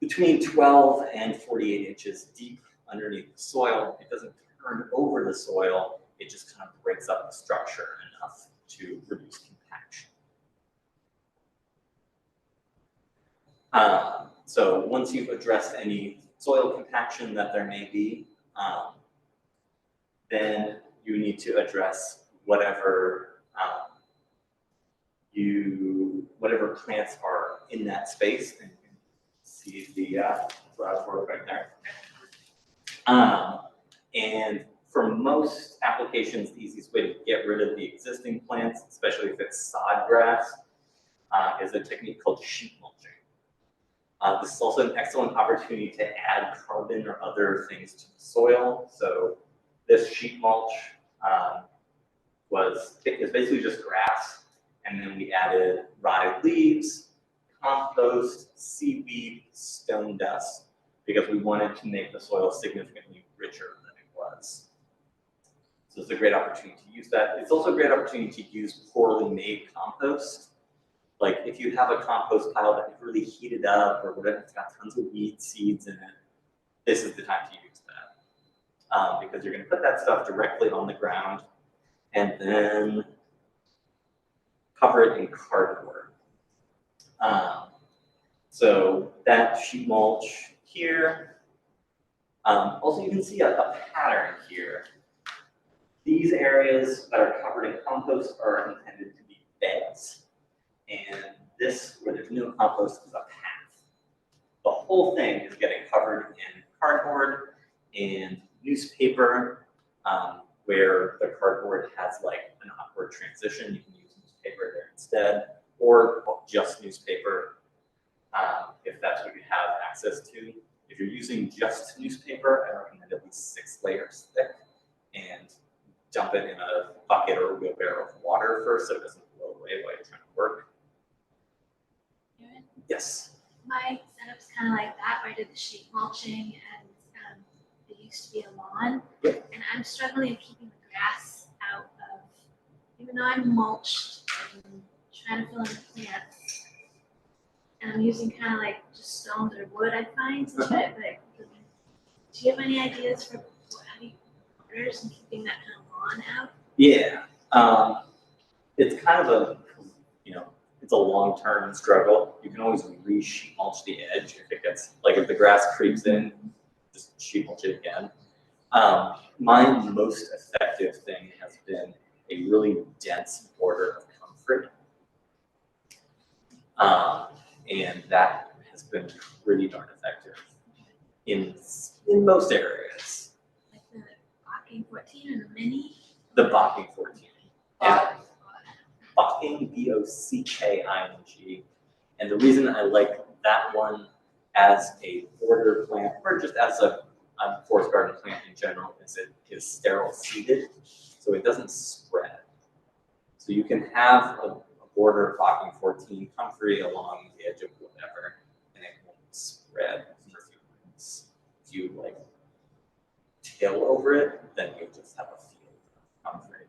between 12 and 48 inches deep underneath the soil. It doesn't turn over the soil, it just kind of breaks up the structure enough to reduce compaction. So once you've addressed any soil compaction that there may be, then you need to address whatever whatever plants are in that space, and you can see the broad fork right there. And for most applications, the easiest way to get rid of the existing plants, especially if it's sod grass, is a technique called sheet mulching. This is also an excellent opportunity to add carbon or other things to the soil. So this sheet mulch is basically just grass, and then we added rotted leaves, compost, seaweed, stone dust, because we wanted to make the soil significantly richer than it was. So it's a great opportunity to use that. It's also a great opportunity to use poorly made compost. Like if you have a compost pile that you've really heated up or whatever, it's got tons of weed seeds in it, this is the time to use that. Because you're gonna put that stuff directly on the ground and then cover it in cardboard. So that sheet mulch here. Also, you can see a pattern here. These areas that are covered in compost are intended to be beds. And this, where there's no compost, is a path. The whole thing is getting covered in cardboard and newspaper, where the cardboard has like an awkward transition. You can use newspaper there instead, or just newspaper if that's what you have access to. If you're using just newspaper, I recommend at least 6 layers thick and dump it in a bucket or a wheelbarrow of water first so it doesn't blow away while you're trying to work. Erin, Yes. my setup's kind of like that, where I did the sheet mulching and it used to be a lawn. Yep. And I'm struggling keeping the grass out of, even though I'm mulched and trying to fill in the plants. And I'm using kind of like just stones or wood, I find, to try it, but do you have any ideas for having borders and keeping that kind of lawn out? Yeah. It's kind of it's a long-term struggle. You can always re-sheet mulch the edge if it gets, like if the grass creeps in, just sheet mulch it again. My most effective thing has been a really dense border of comfort. And that has been pretty darn effective. In in most areas. Like the Bocking 14 and the mini. The Bocking 14. And Bocking, Bocking. And the reason I like that one as a border plant, or just as a forest garden plant in general, is it is sterile seeded, so it doesn't spread. So you can have a border of Bocking 14 comfrey along the edge of whatever, and it won't spread for a few months. If you like till over it, then you just have a field of comfrey.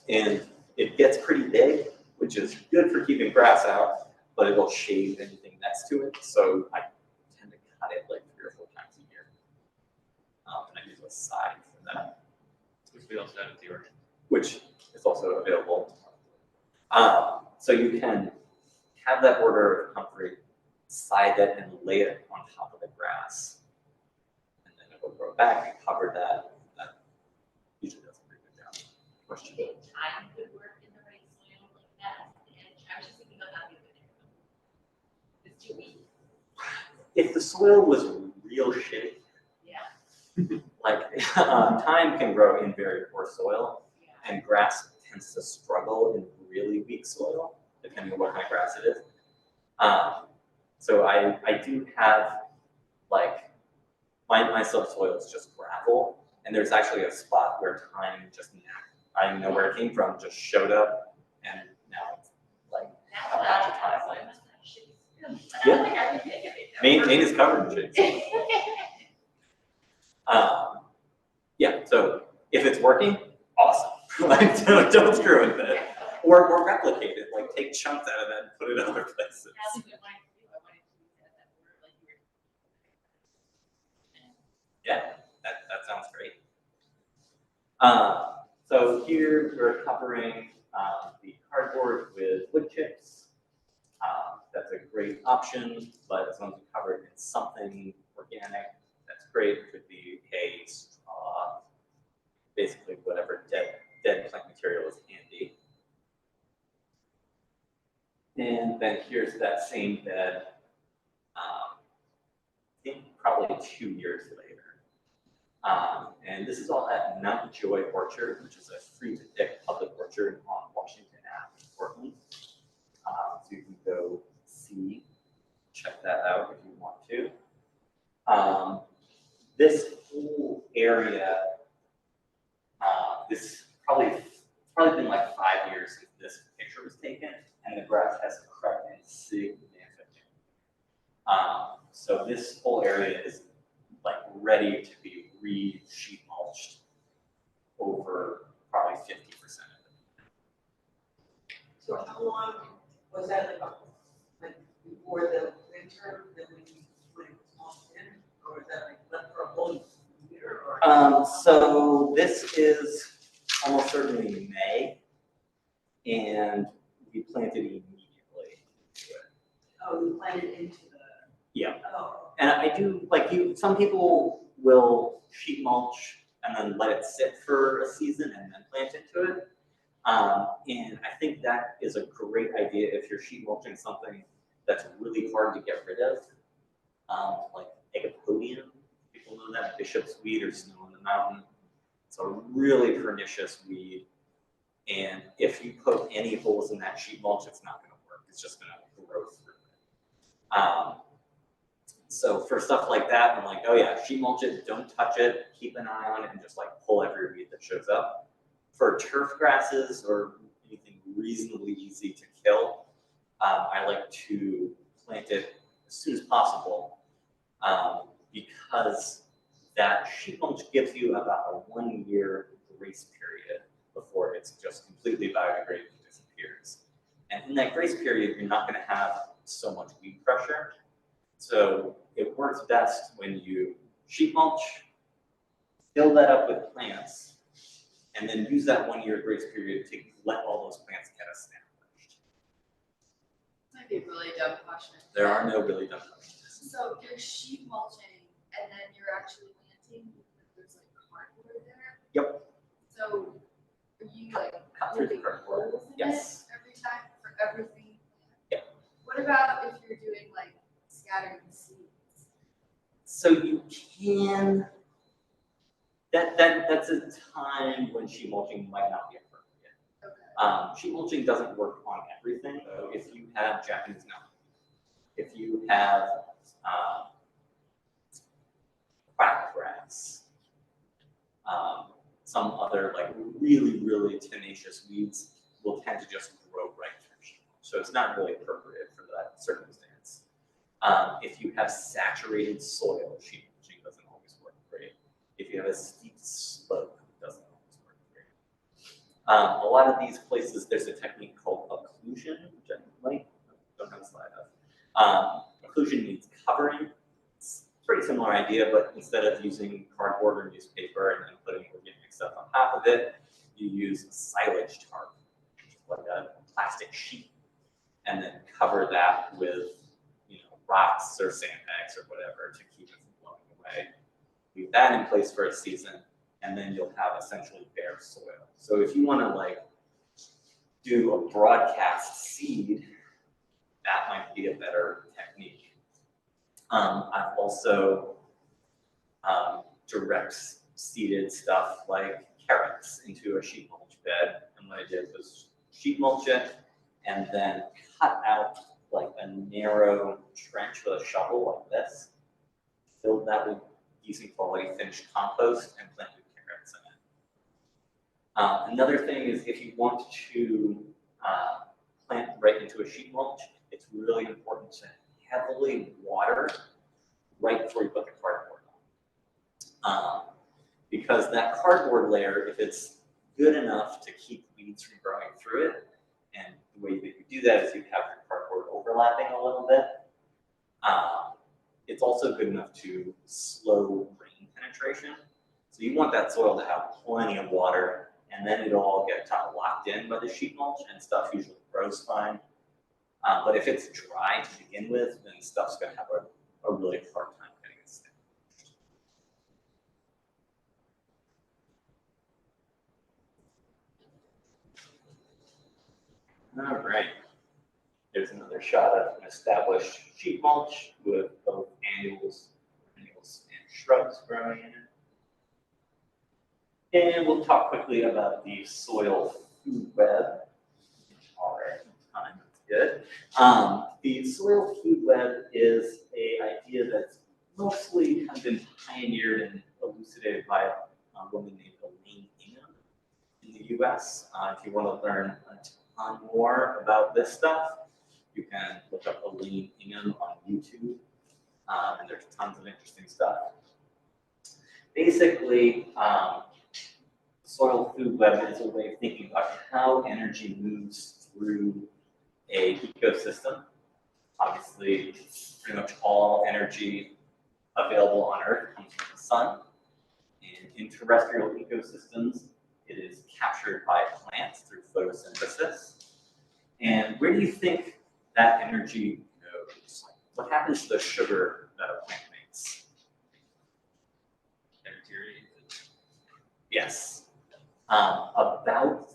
And it gets pretty big, which is good for keeping grass out, but it'll shade anything next to it. So I tend to cut it like 3 or 4 times a year. And I use a side for that, Which we also have at the orchard. which is also available. So you can have that border of comfrey, side it and lay it on top of the grass. And then it will grow back and cover that. That usually does a pretty good job. Question? I think time could work in the right soil like that. And I was just thinking about that the other day. It's too weak. If the soil was real shitty, Yeah. like thyme can grow in very poor soil, Yeah. and grass tends to struggle in really weak soil, depending on what kind of grass it is. So I do have, like, my subsoil is just gravel, and there's actually a spot where thyme just, I know where it came from, just showed up, and now it's like That's a what patch of I thyme. was like, must have shitty soil. Yeah. Like everything in it. Maine is covered in shade. Yeah, so if it's working, awesome. Like, don't screw with it. Or replicate it, like take chunks out of that and put it other places. That's a good line to do. I wanted to use that word like you were. Yeah, that sounds great. So here we're covering the cardboard with wood chips. That's a great option, but as long as you cover it in something organic, that's great. It could be hay, straw, basically whatever dead plant material is handy. And then here's that same bed, I think probably 2 years later. And this is all at Mount Joy Orchard, which is a free-to-pick public orchard on Washington Ave in Portland. So you can go check that out if you want to. This whole area, this probably been like 5 years since this picture was taken, and the grass has crept in significantly. So this whole area is like ready to be re-sheet mulched over probably 50% of it. So how long was that, like before the winter, then when it was mulched in, or was that like left for a whole year, or? So this is almost certainly May, and we planted immediately into it. Oh, you planted into the. Yeah. Oh. And I do, like some people will sheet mulch and then let it sit for a season and then plant into it. And I think that is a great idea if you're sheet mulching something that's really hard to get rid of, like Egopodium. People know that, bishop's weed or snow on the mountain. It's a really pernicious weed. And if you put any holes in that sheet mulch, it's not going to work. It's just going to grow through it. So for stuff like that, I'm like, oh yeah, sheet mulch it, don't touch it, keep an eye on it, and just like pull every weed that shows up. For turf grasses or anything reasonably easy to kill, I like to plant it as soon as possible, because that sheet mulch gives you about a 1 year grace period before it's just completely biodegraded and disappears. And in that grace period, you're not going to have so much weed pressure. So it works best when you sheet mulch, fill that up with plants, and then use that 1 year grace period to let all those plants get established. Might be a really dumb question. There are no really dumb questions. So you're sheet mulching and then you're actually planting, there's like cardboard there? Yep. So are you like Cut through the putting cardboard. holes in Yes. it every time for everything? Yeah. What about if you're doing like scattering seeds? So you can, that's a time when sheet mulching might not be appropriate. Sheet mulching doesn't work on everything. So if you have Japanese nut, if you have crabgrass, some other like really, really tenacious weeds will tend to just grow right through sheet mulch. So it's not really appropriate for that circumstance. If you have saturated soil, sheet mulching doesn't always work great. If you have a steep slope, it doesn't always work great. A lot of these places, there's a technique called occlusion, which I don't have a slide of. Occlusion means covering. It's a pretty similar idea, but instead of using cardboard or newspaper and then putting organic stuff on top of it, you use a silage tarp, like a plastic sheet, and then cover that with rocks or sandbags or whatever to keep it from blowing away. Leave that in place for a season, and then you'll have essentially bare soil. So if you want to like do a broadcast seed, that might be a better technique. I've also direct seeded stuff like carrots into a sheet mulch bed, and what I did was sheet mulch it and then cut out like a narrow trench with a shovel like this, filled that with decent quality finished compost, and planted carrots in it. Another thing is if you want to plant right into a sheet mulch, it's really important to heavily water right before you put the cardboard on. Because that cardboard layer, if it's good enough to keep weeds from growing through it, and the way that you do that is you have your cardboard overlapping a little bit. It's also good enough to slow rain penetration. So you want that soil to have plenty of water, and then it'll all get kind of locked in by the sheet mulch, and stuff usually grows fine. But if it's dry to begin with, then stuff's going to have a really hard time getting it established. All right. There's another shot of an established sheet mulch with both annuals and shrubs growing in it. And we'll talk quickly about the soil food web. All right, time is good. The soil food web is an idea that's mostly kind of been pioneered and elucidated by a woman named Elaine Ingham in the US. If you want to learn a ton more about this stuff, you can look up Elaine Ingham on YouTube, and there's tons of interesting stuff. Basically, soil food web is a way of thinking about how energy moves through a ecosystem. Obviously, pretty much all energy available on Earth comes from the sun. And in terrestrial ecosystems, it is captured by plants through photosynthesis. And where do you think that energy goes? What happens to the sugar that a plant makes? Yes. About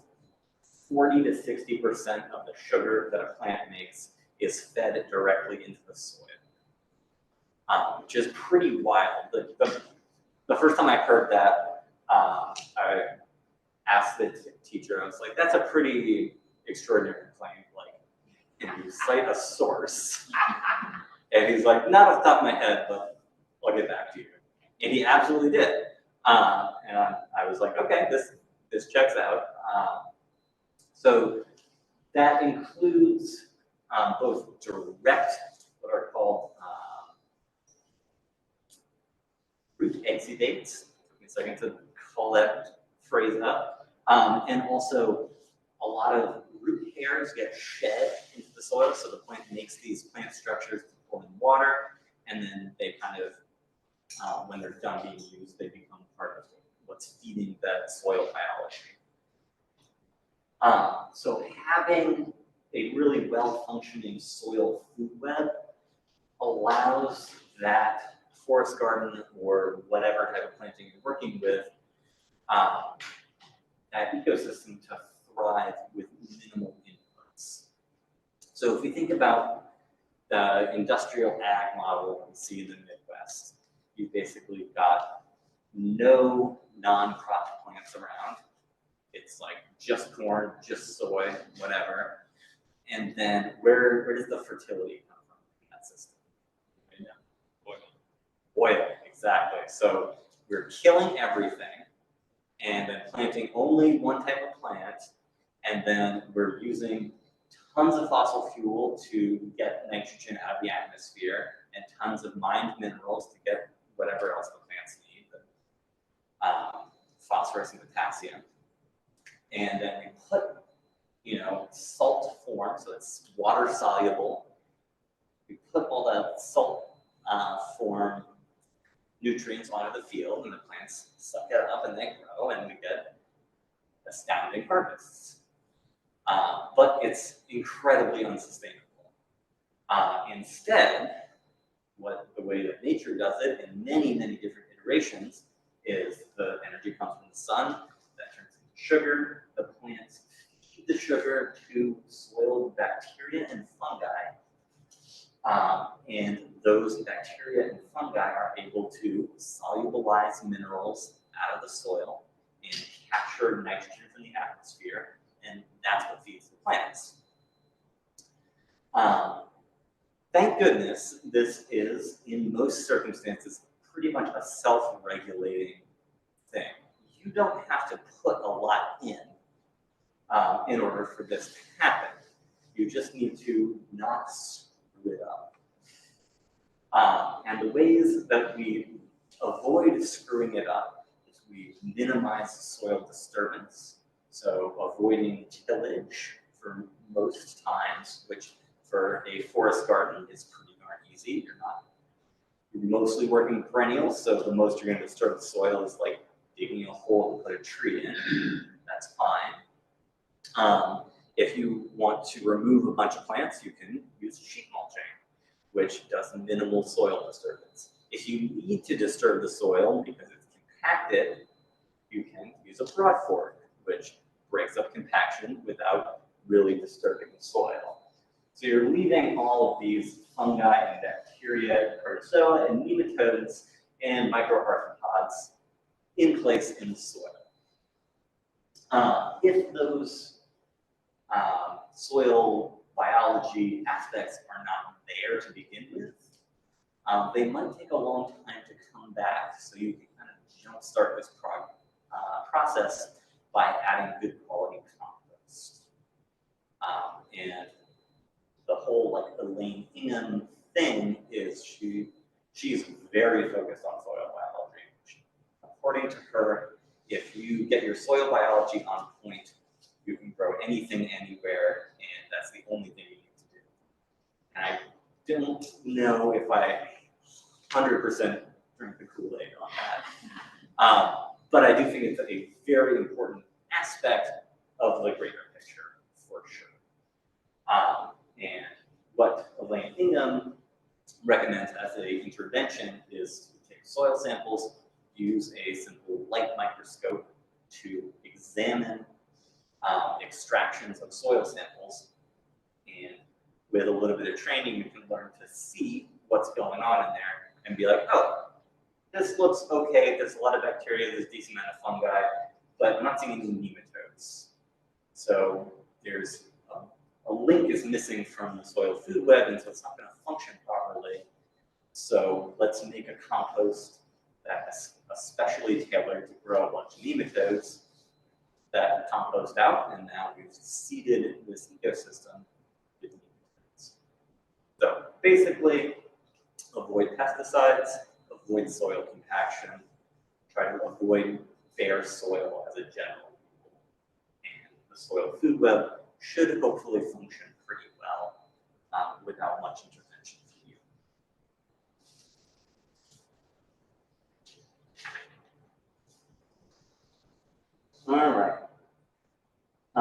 40 to 60% of the sugar that a plant makes is fed directly into the soil, which is pretty wild. The first time I heard that, I asked the teacher, I was like, that's a pretty extraordinary claim. Like, can you cite a source? And he's like, not off the top of my head, but I'll get back to you. And he absolutely did. And I was like, okay, this checks out. So that includes both direct, what are called root exudates. Took me a second to call that phrase up. And also a lot of root hairs get shed into the soil, so the plant makes these plant structures to pull in water, and then they kind of, when they're done being used, they become part of what's feeding that soil biology. So having a really well-functioning soil food web allows that forest garden or whatever type of planting you're working with, that ecosystem to thrive with minimal inputs. So if we think about the industrial ag model we see in the Midwest, you basically got no non-crop plants around. It's like just corn, just soy, whatever. And then where does the fertility come from in that system? Oil, exactly. So we're killing everything and then planting only one type of plant, and then we're using tons of fossil fuel to get nitrogen out of the atmosphere and tons of mined minerals to get whatever else the plants need, phosphorus and potassium. And then we put, salt form, so it's water soluble. We put all that salt form nutrients onto the field, and the plants suck it up and they grow, and we get astounding harvests. But it's incredibly unsustainable. Instead, the way that nature does it in many, many different iterations is the energy comes from the sun, that turns into sugar, the plants feed the sugar to soil bacteria and fungi, and those bacteria and fungi are able to solubilize minerals out of the soil and capture nitrogen from the atmosphere, and that's what feeds the plants. Thank goodness this is, in most circumstances, pretty much a self-regulating thing. You don't have to put a lot in order for this to happen. You just need to not screw it up. And the ways that we avoid screwing it up is we minimize soil disturbance, so avoiding tillage for most times, which for a forest garden is pretty darn easy. You're mostly working with perennials, so the most you're going to disturb the soil is like digging a hole to put a tree in. That's fine. If you want to remove a bunch of plants, you can use sheet mulching, which does minimal soil disturbance. If you need to disturb the soil because it's compacted, you can use a broad fork, which breaks up compaction without really disturbing the soil. So you're leaving all of these fungi and bacteria, protozoa and nematodes and microarthropods in place in the soil. If those soil biology aspects are not there to begin with, they might take a long time to come back. So you can kind of jumpstart this process by adding good quality compost. And the whole Elaine Ingham thing is she's very focused on soil biology. According to her, if you get your soil biology on point, you can grow anything anywhere, and that's the only thing you need to do. And I don't know if I 100% drink the Kool-Aid on that. But I do think it's a very important aspect of the greater picture, for sure. And what Elaine Ingham recommends as an intervention is to take soil samples, use a simple light microscope to examine extractions of soil samples, and with a little bit of training, you can learn to see what's going on in there and be like, oh, this looks okay, there's a lot of bacteria, there's a decent amount of fungi, but I'm not seeing any nematodes. So there's a link is missing from the soil food web, and so it's not going to function properly. So let's make a compost that's especially tailored to grow a bunch of nematodes that compost out, and now we've seeded this ecosystem with nematodes. So basically, avoid pesticides, avoid soil compaction, try to avoid bare soil as a general rule. And the soil food web should hopefully function pretty well without much intervention from you. All right. A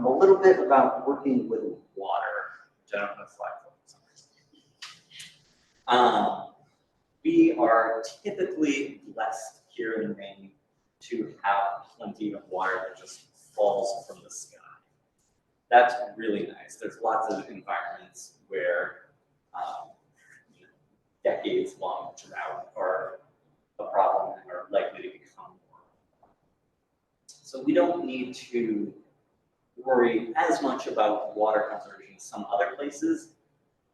little bit about working with water, which I don't have a slide for. We are typically blessed here in Maine to have plenty of water that just falls from the sky. That's really nice. There's lots of environments where decades-long drought are So we don't need to worry as much about water conservation as some other places,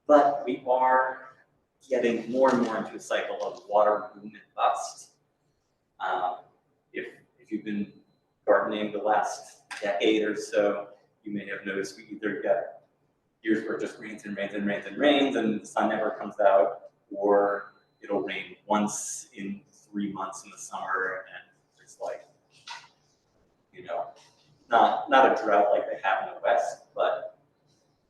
but we are getting more and more into a cycle of water boom and bust. If you've been gardening the last decade or so, you may have noticed we either get years where it just rains and rains and rains and rains and the sun never comes out, or it'll rain once in 3 months in the summer and it's like, you know, not a drought like they have in the West, but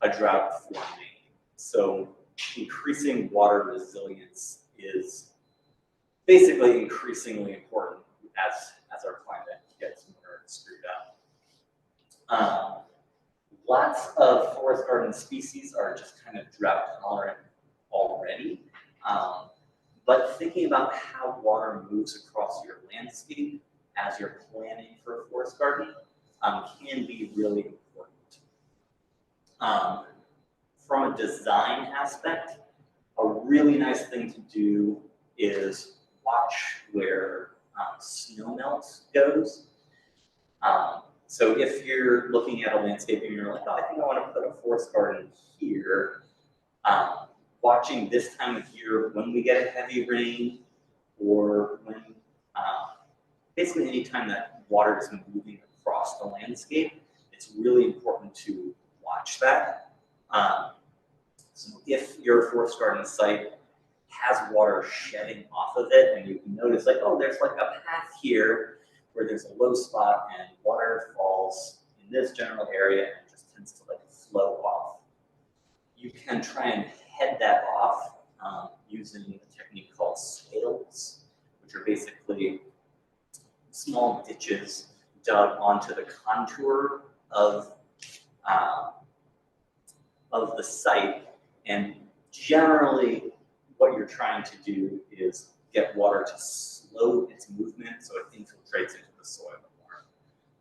a drought forming. So increasing water resilience is basically increasingly important as our climate gets more screwed up. Lots of forest garden species are just kind of drought tolerant already. But thinking about how water moves across your landscape as you're planning for a forest garden can be really important. From a design aspect, a really nice thing to do is watch where snow melt goes. So if you're looking at a landscape and you're like, oh, I think I want to put a forest garden here, watching this time of year when we get a heavy rain, or when basically any time that water is moving across the landscape, it's really important to watch that. So if your forest garden site has water shedding off of it, and you can notice like, oh, there's like a path here where there's a low spot and water falls in this general area and just tends to like flow off. You can try and head that off using a technique called swales, which are basically small ditches dug onto the contour of the site. And generally, what you're trying to do is get water to slow its movement so it infiltrates into the soil more.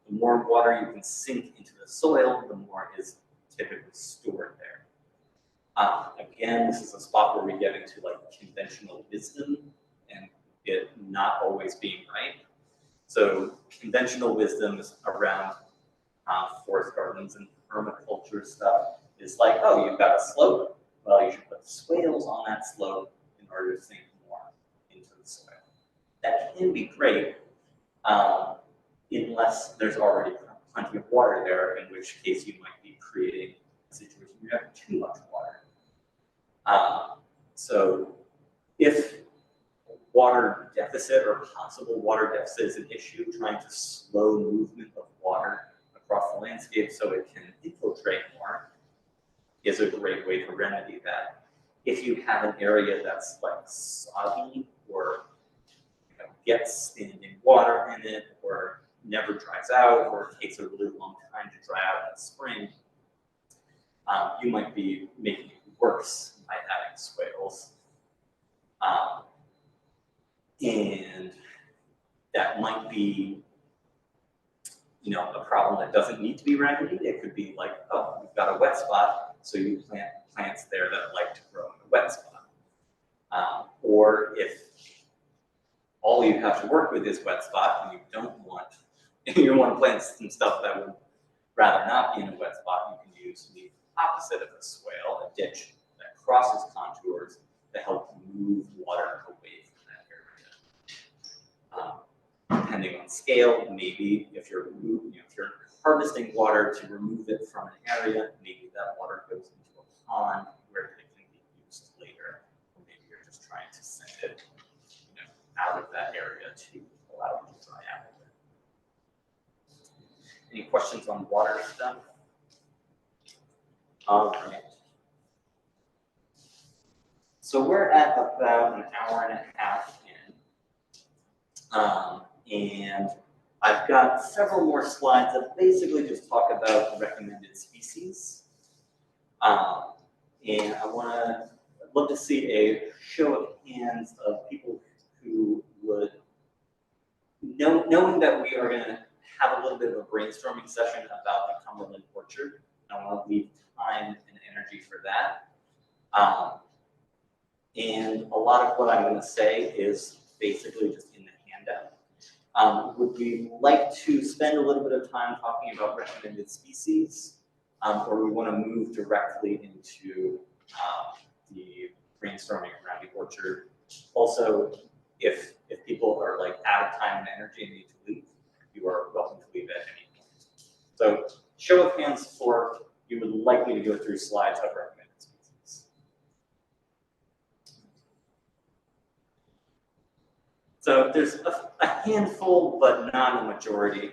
The more water you can sink into the soil, the more is typically stored there. Again, this is a spot where we get into like conventional wisdom and it not always being right. So conventional wisdom is around forest gardens and permaculture stuff is like, oh, you've got a slope. Well, you should put swales on that slope in order to sink more into the soil. That can be great unless there's already plenty of water there, in which case you might be creating a situation where you have too much water. So if water deficit or possible water deficit is an issue, trying to slow movement of water across the landscape so it can infiltrate more is a great way to remedy that. If you have an area that's like soggy or gets standing water in it or never dries out or it takes a really long time to dry out in the spring, you might be making it worse by adding swales. And that might be, a problem that doesn't need to be remedied. It could be like, oh, we've got a wet spot, so you plant plants there that like to grow in a wet spot. Or if all you have to work with is wet spot, and you want to plant some stuff that would rather not be in a wet spot, you can use the opposite of a swale, a ditch that crosses contours to help move water away from that area. Depending on scale, maybe if you're harvesting water to remove it from an area, maybe that water goes into a pond where it can be used later. Or maybe you're just trying to send it, out of that area to allow it to dry out. Any questions on water stuff? All right. So we're at about an hour and a half in. And I've got several more slides that basically just talk about recommended species. And I'd love to see a show of hands of people who would, knowing that we are going to have a little bit of a brainstorming session about the Cumberland orchard. I want to leave time and energy for that. And a lot of what I'm going to say is basically just in the handout. Would we like to spend a little bit of time talking about recommended species? Or we want to move directly into the brainstorming around the orchard? Also, if people are like out of time and energy and need to leave, you are welcome to leave at any point. So show of hands for you would like me to go through slides of recommended species. So there's a handful, but not a majority.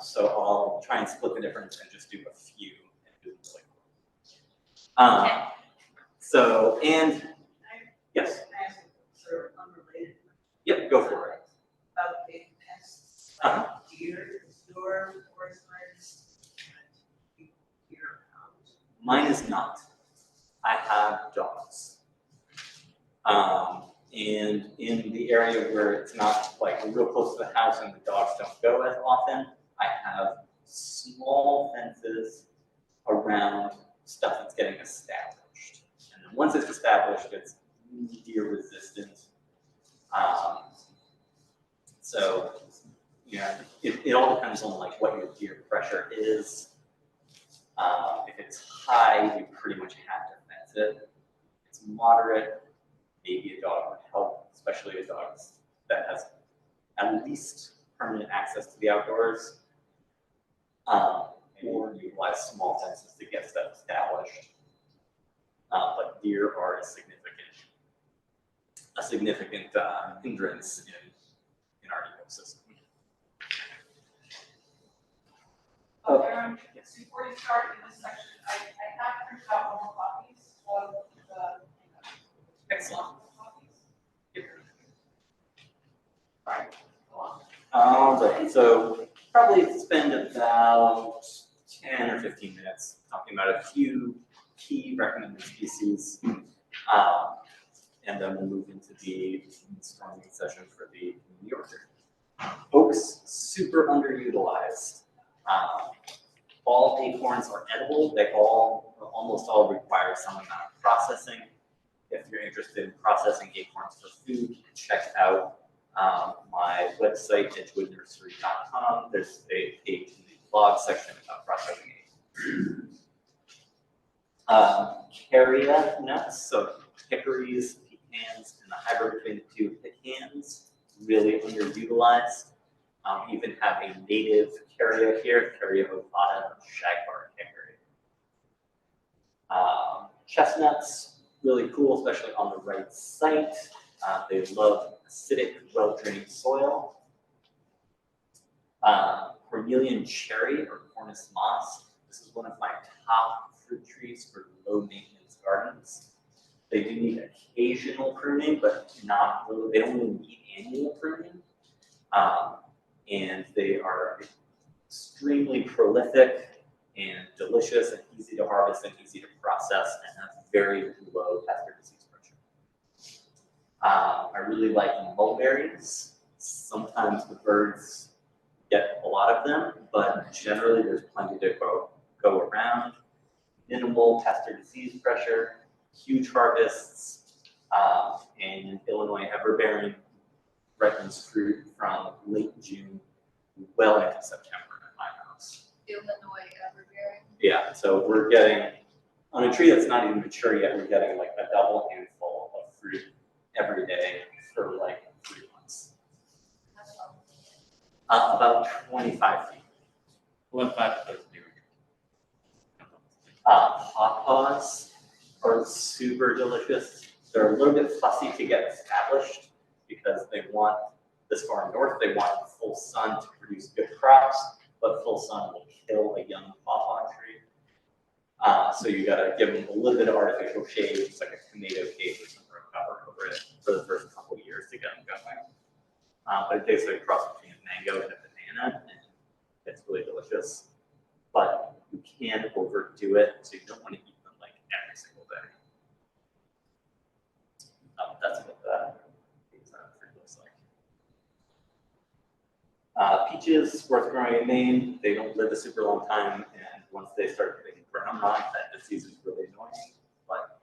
So I'll try and split the difference and just do a few. And do them really quick. So, and yes, Can I ask a sort of unrelated? yep, go for it. About big pests, Uh-huh. like deer, is your forest fires, deer out? Mine is not. I have dogs. And in the area where it's not like real close to the house and the dogs don't go as often, I have small fences around stuff that's getting established. And then once it's established, it's deer resistant. So, you know, it all depends on like what your deer pressure is. If it's high, you pretty much have to fence it. If it's moderate, maybe a dog would help, especially a dog that has at least permanent access to the outdoors. Or utilize small fences to get stuff established. But deer are a significant hindrance in our ecosystem. Aaron, Yes. before you start in this section, I have printed out more copies of the. Excellent. Copies. Alright. Alright, so probably spend about 10 or 15 minutes talking about a few key recommended species. And then we'll move into the brainstorming session for the New Yorker. Oaks, super underutilized. All acorns are edible. They almost all require some amount of processing. If you're interested in processing acorns for food, check out my website, edgewoodnursery.com. There's a page in the blog section about processing acorns. Carria nuts, so hickories, pecans, and the hybrid between the two, pecans, really underutilized. You even have a native carria here, Carria ovata, shagbark hickory. Chestnuts, really cool, especially on the right site. They love acidic, well-drained soil. Cornelian cherry, or Cornus moss. This is one of my top fruit trees for low-maintenance gardens. They do need occasional pruning, but not really, they don't really need annual pruning. And they are extremely prolific and delicious and easy to harvest and easy to process and have very low pest or disease pressure. I really like mulberries. Sometimes the birds get a lot of them, but generally there's plenty to go around. Minimal pest or disease pressure, huge harvests, and Illinois everbearing ripens fruit from late June well into September at my house. Illinois everbearing. Yeah, so we're getting, on a tree that's not even mature yet, we're getting like a double handful of fruit every day for like 3 months. About 25 feet. 1.5. Pawpaws are super delicious. They're a little bit fussy to get established because they want, this far north, they want full sun to produce good crops, but full sun will kill a young pawpaw tree. So you gotta give them a little bit of artificial shade, it's like a tomato cake or some cover over it for the first couple of years to get them going. But it tastes like a cross between a mango and a banana, and it's really delicious. But you can overdo it, so you don't want to eat them like every single day. That's what the fruit looks like. Peaches, worth growing in Maine. They don't live a super long time, and once they start getting brown rind, that disease is really annoying. But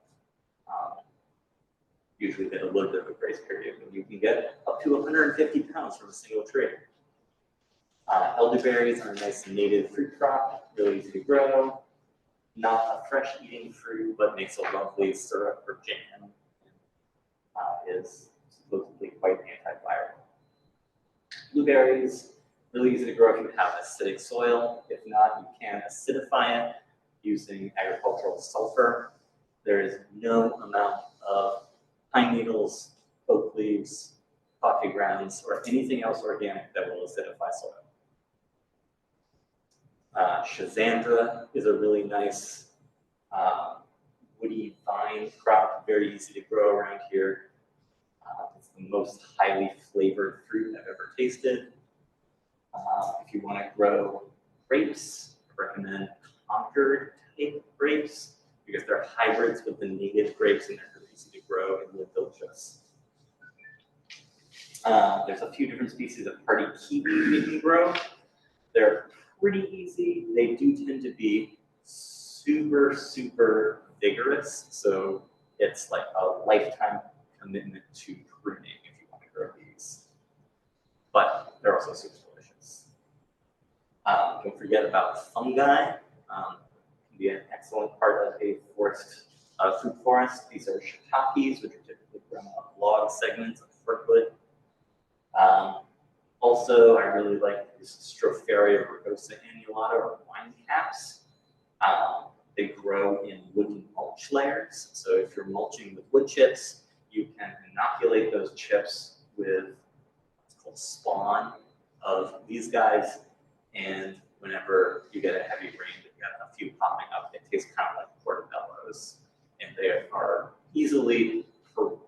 usually get a little bit of a grace period when you can get up to 150 pounds from a single tree. Elderberries are a nice native fruit crop, really easy to grow. Not a fresh eating fruit, but makes a lovely syrup or jam. Is supposedly quite antiviral. Blueberries, really easy to grow if you have acidic soil. If not, you can acidify it using agricultural sulfur. There is no amount of pine needles, oak leaves, coffee grounds, or anything else organic that will acidify soil. Schizandra is a really nice woody vine crop, very easy to grow around here. It's the most highly flavored fruit I've ever tasted. If you want to grow grapes, I recommend Concord type grapes because they're hybrids with the native grapes and they're really easy to grow and live delicious. There's a few different species of hardy kiwi you can grow. They're pretty easy. They do tend to be super, super vigorous. So it's like a lifetime commitment to pruning if you want to grow these. But they're also super delicious. Don't forget about fungi. Can be an excellent part of a forest, fruit forest. These are shiitakes, which are typically grown on log segments of fir-wood. Also, I really like this Stropharia rugosa annulata or wine caps. They grow in wooden mulch layers. So if you're mulching with wood chips, you can inoculate those chips with what's called spawn of these guys. And whenever you get a heavy rain, you get a few popping up. It tastes kind of like portobellos, and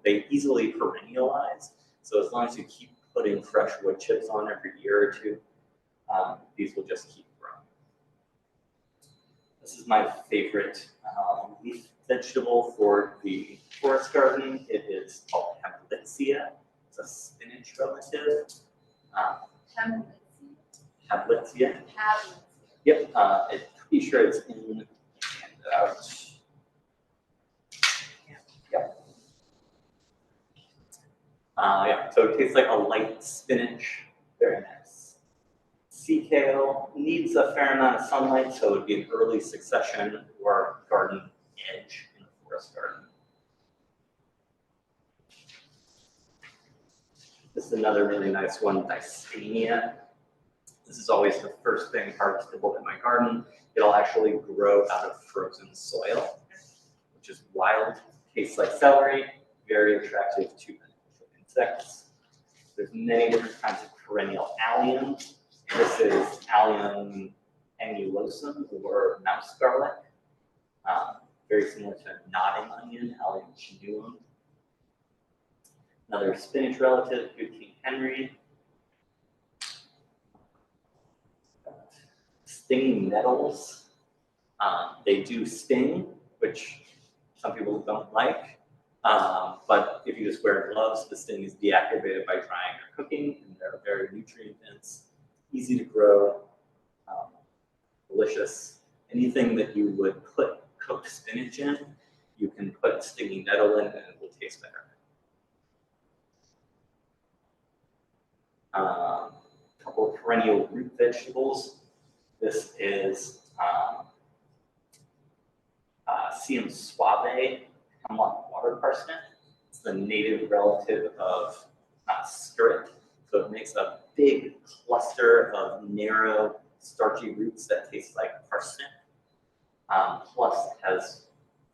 they easily perennialize. So as long as you keep putting fresh wood chips on every year or two, these will just keep growing. This is my favorite leaf vegetable for the forest garden. It is called Hablitzia. It's a spinach relative. Hablitzia. Yep, I'm pretty sure it's in the handout. Yep. Yeah, so it tastes like a light spinach. Very nice. Sea kale needs a fair amount of sunlight, so it would be an early succession or garden edge in a forest garden. This is another really nice one, Dystania. This is always the first thing harvestable in my garden. It'll actually grow out of frozen soil, which is wild. Tastes like celery, very attractive to beneficial insects. There's many different kinds of perennial alliums. This is Allium annulosum or mouse garlic. Very similar to nodding onion, Allium chinuum. Another spinach relative, Good King Henry. Stinging nettles. They do sting, which some people don't like. But if you just wear gloves, the sting is deactivated by drying or cooking, and they're very nutrient dense, easy to grow, delicious. Anything that you would put cooked spinach in, you can put stinging nettle in, and it will taste better. A couple of perennial root vegetables. This is Cium suave, hemlock water parsnip. It's the native relative of skirret. So it makes a big cluster of narrow, starchy roots that taste like parsnip. Plus, it has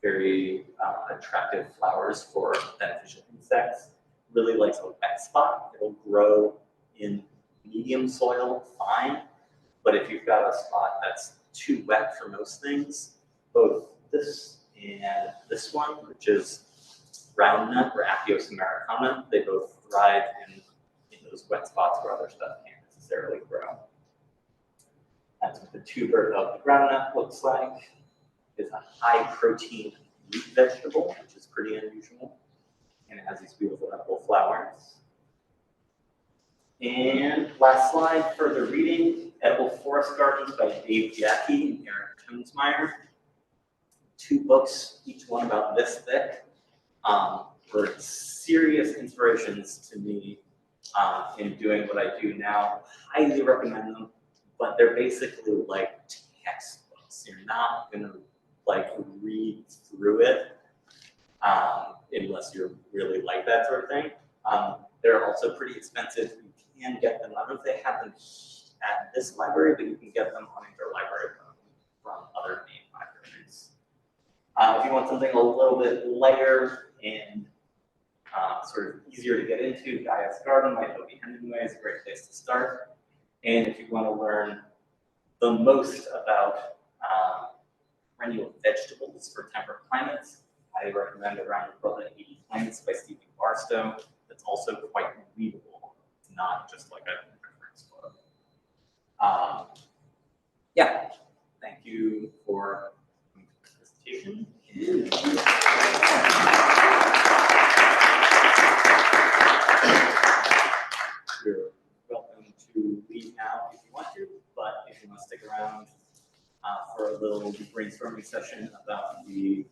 very attractive flowers for beneficial insects. Really likes a wet spot. It'll grow in medium soil, fine. But if you've got a spot that's too wet for most things, both this and this one, which is groundnut or Appios americana, they both thrive in those wet spots where other stuff can't necessarily grow. That's what the tuber of the groundnut looks like. It's a high protein root vegetable, which is pretty unusual. And it has these beautiful edible flowers. And last slide, further reading, Edible Forest Gardens by Dave Jackie and Eric Tonesmeyer. 2 books, each one about this thick. were serious inspirations to me in doing what I do now. Highly recommend them, but they're basically like textbooks. You're not gonna like read through it unless you're really like that sort of thing. They're also pretty expensive. You can get them. I don't know if they have them at this library, but you can get them on interlibrary from other main libraries. If you want something a little bit lighter and sort of easier to get into, Gaia's Garden by Toby Hemingway is a great place to start. And if you want to learn the most about perennial vegetables for temperate climates, I recommend Around the World in 80 Plants by Stephen Barstow. That's also quite readable. It's not just like a reference book. Yeah, thank you for the presentation. You're welcome to leave now if you want to, but if you want to stick around for a little brainstorming session about the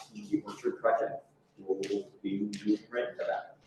community orchard project, we'll be moving right into that.